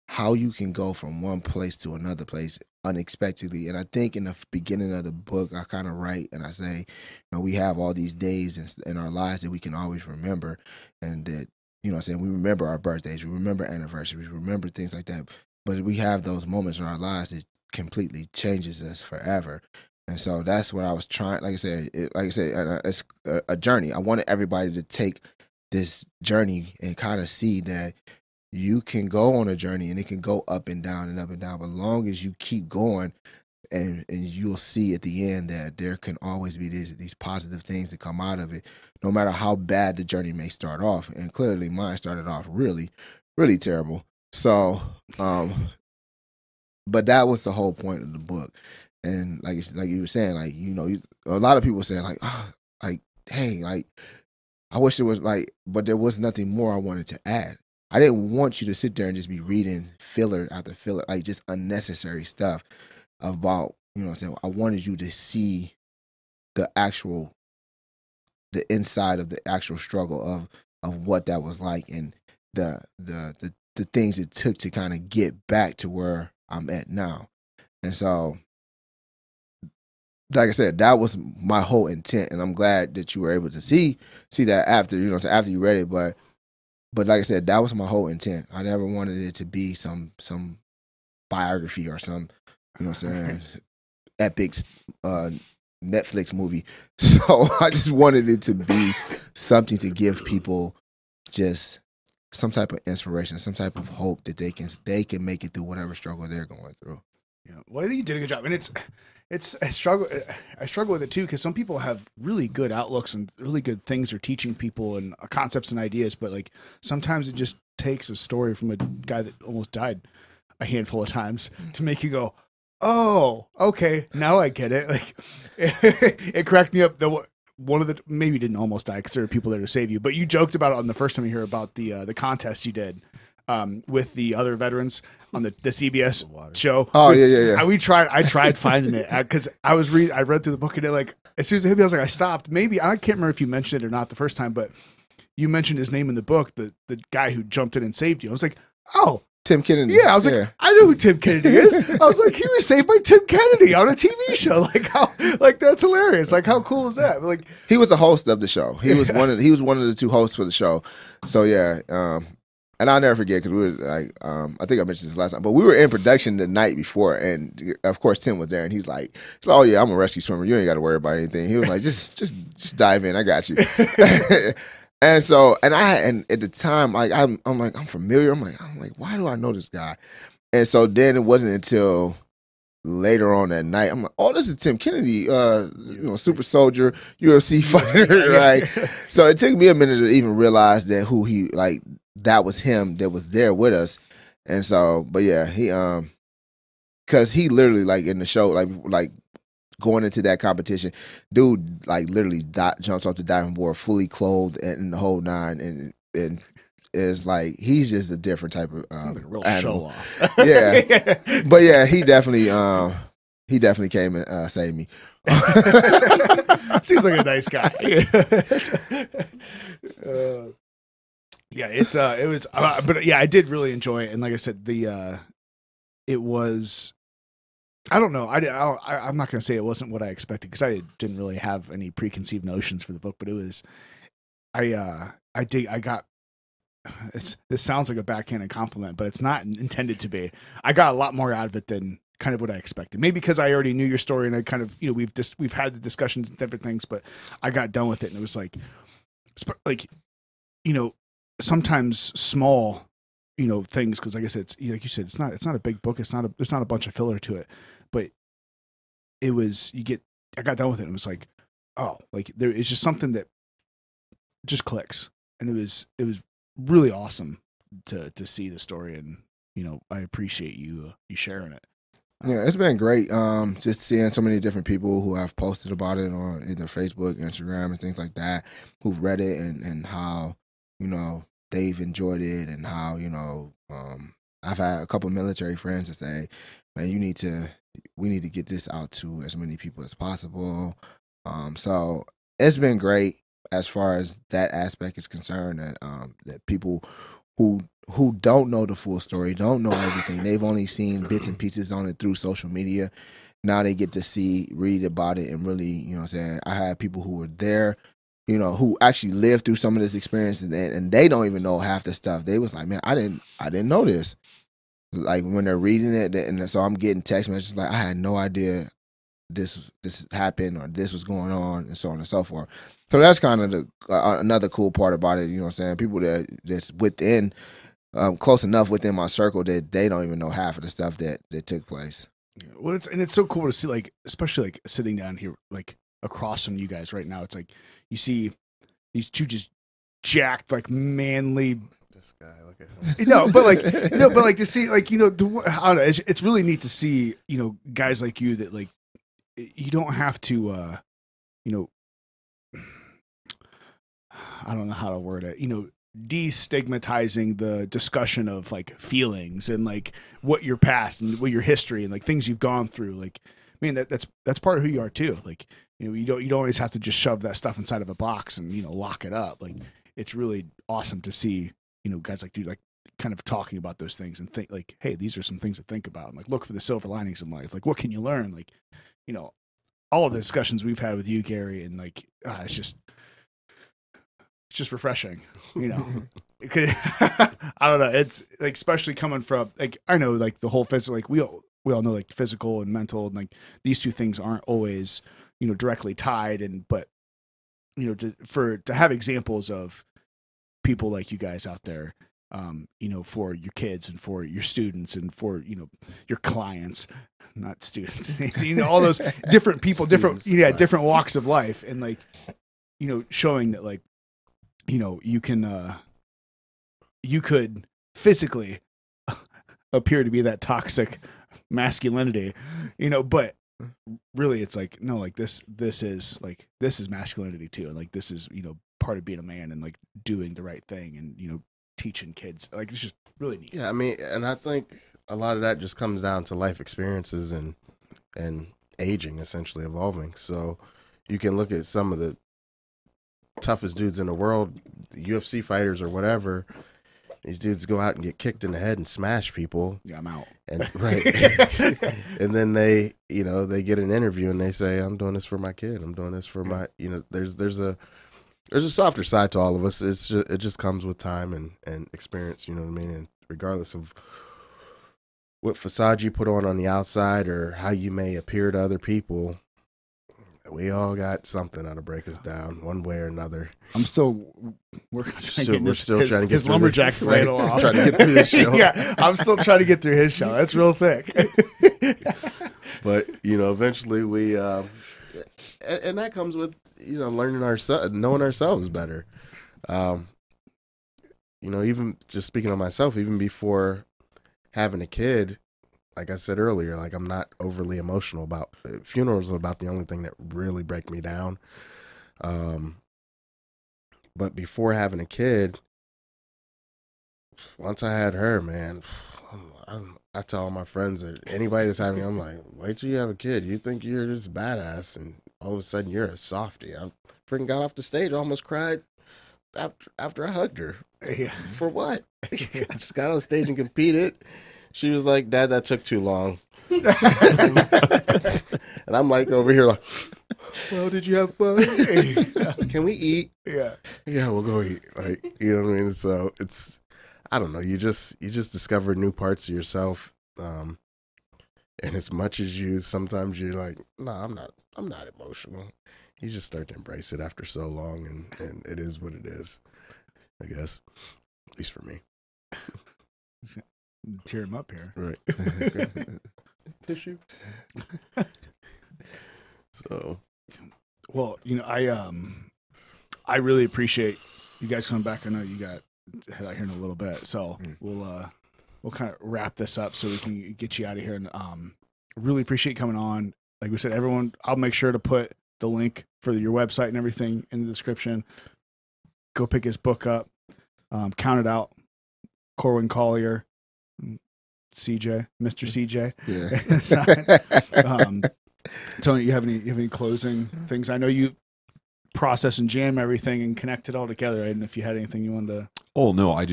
how you can go from one place to another place unexpectedly. And I think in the beginning of the book, I kind of write and I say, we have all these days in our lives that we can always remember, and that, I'm saying, we remember our birthdays, we remember anniversaries, we remember things like that. But we have those moments in our lives that completely changes us forever. And so that's what I was trying. Like I said, it's a journey. I wanted everybody to take this journey and kind of see that you can go on a journey and it can go up and down and up and down. But as long as you keep going, and you'll see at the end that there can always be these positive things that come out of it, no matter how bad the journey may start off. And clearly mine started off really, really terrible. So, but that was the whole point of the book. And like you were saying, like, a lot of people saying like, oh, like, dang, like, I wish there was but there was nothing more I wanted to add. I didn't want you to sit there and just be reading filler after filler, like just unnecessary stuff about, I wanted you to see the inside of the actual struggle of what that was like, and the things it took to kind of get back to where I'm at now. And so, like I said, that was my whole intent, and I'm glad that you were able to see that after, after you read it. But like I said, that was my whole intent. I never wanted it to be some biography or some, epic Netflix movie. So I just wanted it to be something to give people just some type of inspiration, some type of hope that they can make it through whatever struggle they're going through. Yeah, well, I think you did a good job, and it's I struggle with it too, because some people have really good outlooks and really good things they're teaching people and concepts and ideas, but like sometimes it just takes a story from a guy that almost died a handful of times to make you go, oh, okay, now I get it. Like it cracked me up. One of the, maybe you didn't almost die because there were people there to save you, but you joked about it on the first time you heard about the contest you did with the other veterans on the CBS show. Oh, yeah. I tried finding it because I read through the book, and it, like, as soon as I hit me, I was like, I stopped. Maybe, I can't remember if you mentioned it or not the first time, but you mentioned his name in the book, the guy who jumped in and saved you. I was like, oh, Tim Kennedy. Yeah, I was like, I know who Tim Kennedy is. I was like, he was saved by Tim Kennedy on a TV show. Like that's hilarious. Like, how cool is that? Like, he was the host of the show. He was one of the two hosts for the show. So yeah, and I'll never forget, because we were like, I think I mentioned this last time, but we were in production the night before, and of course Tim was there, and he's like, oh yeah, I'm a rescue swimmer. You ain't got to worry about anything. He was like, just dive in. I got you. And so, and at the time, like, I'm familiar. I'm like, why do I know this guy? And so then it wasn't until later on that night, I'm like, oh, this is Tim Kennedy, super soldier, UFC fighter, right? So it took me a minute to even realize that that was him that was there with us. And so, but yeah, he, cause he literally, like, in the show, like going into that competition, dude, like, literally jumps off the diving board fully clothed and the whole nine, and is like, he's just a different type of like a real animal. show off. Yeah. But yeah, he definitely came and saved me. Seems like a nice guy. But yeah, I did really enjoy it, and like I said, it was, I don't know, I'm not gonna say it wasn't what I expected, because I didn't really have any preconceived notions for the book, but it was, this sounds like a backhanded compliment, but it's not intended to be. I got a lot more out of it than kind of what I expected. Maybe because I already knew your story, and I kind of, we've had the discussions and different things, but I got done with it, and it was like, sometimes small, things, because like I said, it's, like you said, it's not a big book. There's not a bunch of filler to it, but it was, I got done with it, and it was like, oh, like, there is just something that just clicks, and it was really awesome to see the story, and I appreciate you sharing it. Yeah, it's been great. Just seeing so many different people who have posted about it on either Facebook, Instagram, and things like that, who've read it and how, they've enjoyed it and how, I've had a couple military friends that say, man, we need to get this out to as many people as possible. So it's been great as far as that aspect is concerned, that people who don't know the full story, don't know everything. They've only seen bits and pieces on it through social media. Now they get to read about it and really, what I'm saying? I had people who were there, who actually lived through some of this experience and they don't even know half the stuff. They was like, man, I didn't know this. Like when they're reading it, and so I'm getting text messages like, I had no idea this happened or this was going on and so on and so forth. So that's kind of another cool part about it. You know what I'm saying? People that's within, close enough within my circle that they don't even know half of the stuff that took place. Yeah. Well, it's so cool to see, like, especially like sitting down here, like across from you guys right now. It's like you see these two just jacked, like manly. This guy, look at him. But like to see, like, I don't know, it's really neat to see, guys like you that, like, you don't have to, I don't know how to word it, destigmatizing the discussion of like feelings and like what your past and what your history and like things you've gone through. Like, I mean, that's part of who you are too. Like, you don't always have to just shove that stuff inside of a box and, lock it up. Like, it's really awesome to see, guys like you, like, kind of talking about those things and think like, hey, these are some things to think about and like look for the silver linings in life. Like, what can you learn? Like, all of the discussions we've had with you, Gary, and like, it's just refreshing, I don't know. It's like, especially coming from, like, I know, like, the whole physical, like, we all know, like, physical and mental, and like these two things aren't always, directly tied. But, to have examples of people like you guys out there, for your kids and for your students and for, your clients, not students, all those different people, different walks of life. And like, showing that, like, you can, you could physically appear to be that toxic masculinity, but really it's like, no, like this is masculinity too. And like, this is, part of being a man and like doing the right thing and, teaching kids. Like, it's just really neat. Yeah. I mean, and I think a lot of that just comes down to life experiences and aging, essentially evolving. So you can look at some of the toughest dudes in the world, the UFC fighters or whatever. These dudes go out and get kicked in the head and smash people. Yeah, I'm out. And right. And then they get an interview and they say, I'm doing this for my kid. I'm doing this for my, there's a softer side to all of us. It just comes with time and experience, you know what I mean? And regardless of what facade you put on the outside or how you may appear to other people, we all got something that'll break us down one way or another. I'm still working on trying to get his lumberjack flannel off. Trying to get through this show. Yeah, I'm still trying to get through his show. That's real thick. But eventually we, and that comes with learning knowing ourselves better. Even just speaking of myself, even before having a kid, like I said earlier, like, I'm not overly emotional about funerals. Are about the only thing that really break me down. But before having a kid, once I had her, man, I tell all my friends that anybody that's having, I'm like, wait till you have a kid. You think you're this badass, and all of a sudden you're a softie. I freaking got off the stage, almost cried after I hugged her. Yeah. For what? I just got on stage and competed. She was like, Dad, that took too long. And I'm like over here like, well, did you have fun? Can we eat? Yeah. Yeah, we'll go eat. Like, you know what I mean? So it's, I don't know. You just discover new parts of yourself. And as much as sometimes you're like, no, I'm not emotional. You just start to embrace it after so long, and it is what it is, I guess. At least for me. Tear him up here. Right. Tissue. So, well, I really appreciate you guys coming back. I know you got head out here in a little bit, so we'll kind of wrap this up so we can get you out of here. And really appreciate coming on. Like we said, everyone, I'll make sure to put the link for your website and everything in the description. Go pick his book up. Count It Out. Corwyn Collier, CJ, Mr. CJ. Yeah. Tony, you have any closing things? I know you process and jam everything and connect it all together. I didn't know if you had anything you wanted to. Oh no, I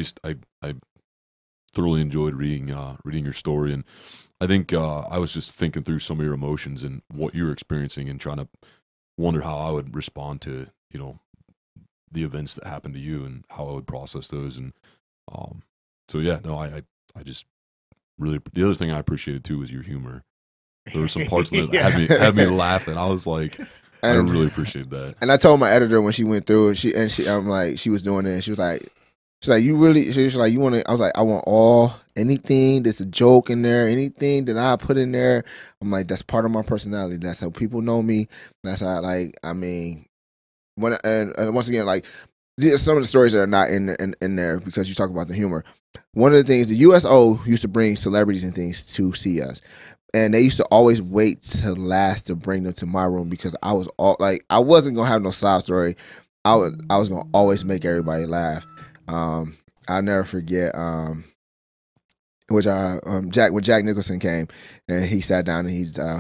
thoroughly enjoyed reading your story, and I think I was just thinking through some of your emotions and what you were experiencing, and trying to wonder how I would respond to the events that happened to you and how I would process those. And so yeah, no, I just really, the other thing I appreciated too was your humor. There were some parts that had me laughing. I was like, I really appreciate that. And I told my editor when she went through it, I'm like, she was doing it, and she was like, you really, she was like, you want to, I was like, I want anything that's a joke in there, anything that I put in there. I'm like, that's part of my personality. That's how people know me. That's how, like, I mean, and once again, like, some of the stories that are not in there because you talk about the humor. One of the things, the USO used to bring celebrities and things to see us. And they used to always wait to last to bring them to my room because I was I wasn't gonna have no sob story. I was gonna always make everybody laugh. I'll never forget when Jack Nicholson came and he sat down and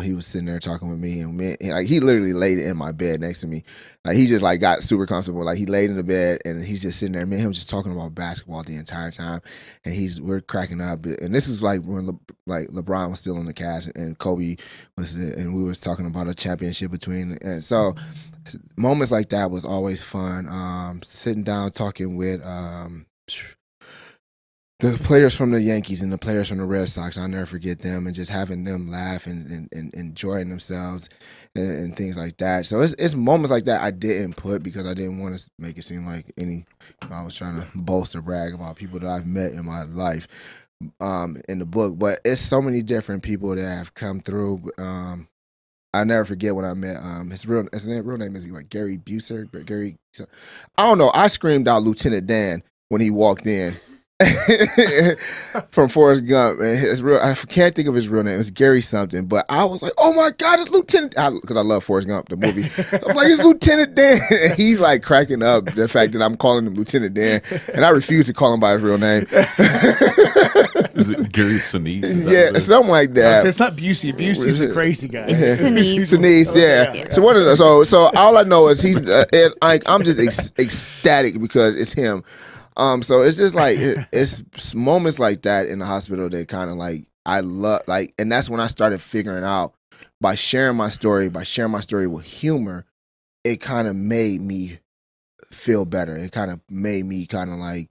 he was sitting there talking with me, and like, he literally laid in my bed next to me. Like, he just like got super comfortable. Like, he laid in the bed and he's just sitting there. Me and him just talking about basketball the entire time, and we're cracking up. And this is like when LeBron was still on the cast and Kobe was, and we was talking about a championship between. And so moments like that was always fun. Sitting down talking with the players from the Yankees and the players from the Red Sox, I'll never forget them, and just having them laugh and enjoying themselves and things like that. So it's moments like that I didn't put because I didn't want to make it seem like I was trying to boast or brag about people that I've met in my life in the book. But it's so many different people that have come through. I'll never forget when I met his real name is like Gary Buser, but Gary, I don't know. I screamed out Lieutenant Dan when he walked in. From Forrest Gump, and I can't think of his real name. It's Gary something, but I was like, "Oh my God, it's Lieutenant!" Because I love Forrest Gump, the movie. I'm like, "It's Lieutenant Dan," and he's like cracking up the fact that I'm calling him Lieutenant Dan, and I refuse to call him by his real name. Is it Gary Sinise? Yeah, something like that. It's not Busey. Busey's a crazy guy. It's Sinise. Sinise, yeah. So one of those. So all I know is he's. I'm just ecstatic because it's him. So it's just like it's moments like that in the hospital that kind of like I love, like, and that's when I started figuring out by sharing my story with humor, it kind of made me feel better. It kind of made me kind of like,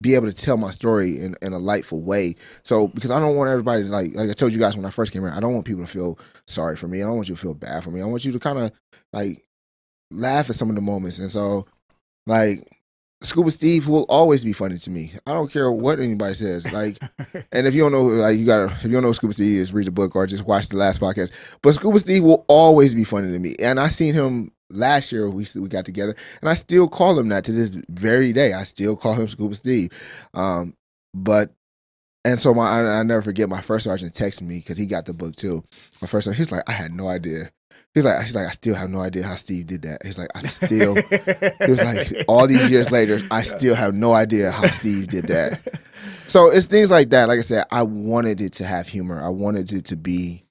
be able to tell my story in a lightful way. So because I don't want everybody to like I told you guys when I first came here, I don't want people to feel sorry for me. I don't want you to feel bad for me. I want you to kind of like laugh at some of the moments. And so like, Scuba Steve will always be funny to me. I don't care what anybody says. Like, and if you don't know, if you don't know who Scuba Steve is, read the book or just watch the last podcast. But Scuba Steve will always be funny to me. And I seen him last year. We got together, and I still call him that to this very day. I still call him Scuba Steve. I never forget my first sergeant texted me because he got the book too. My first sergeant, he's like, I had no idea. He's like, I still have no idea how Steve did that. He's like, he was like, all these years later, I still have no idea how Steve did that. So it's things like that. Like I said, I wanted it to have humor. I wanted it to be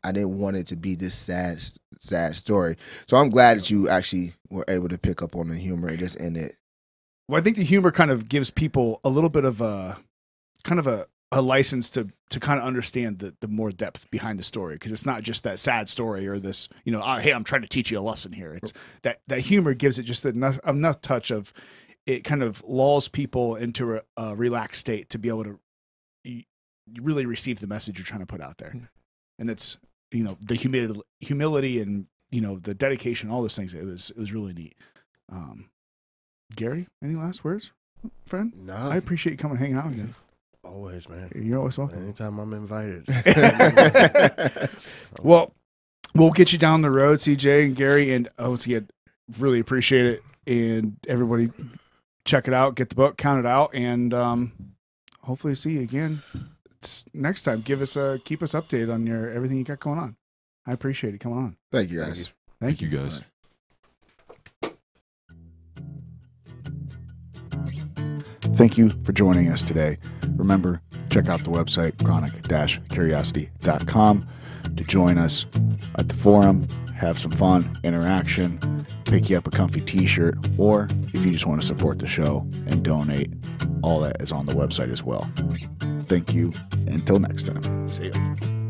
I didn't want it to be this sad story. So I'm glad that you actually were able to pick up on the humor and just end it. Well, I think the humor kind of gives people a little bit of a license to kind of understand the more depth behind the story, because it's not just that sad story or this, hey, I'm trying to teach you a lesson here. It's that humor gives it just enough touch of it, kind of lulls people into a relaxed state to be able to really receive the message you're trying to put out there. And it's the humility and the dedication, all those things. It was really neat. Gary, any last words, friend? No, I appreciate you coming and hanging out again. Always, man. You're always welcome. Anytime I'm invited. Well, we'll get you down the road, CJ and Gary, and once again, really appreciate it. And everybody, check it out, get the book, count it out, and hopefully see you again next time, keep us updated on everything you got going on. I appreciate it coming on. Thank you, guys. Thank you, guys. Thank you for joining us today. Remember, check out the website, chronic-curiosity.com, to join us at the forum, have some fun, interaction, pick you up a comfy t-shirt, or if you just want to support the show and donate, all that is on the website as well. Thank you. Until next time. See you.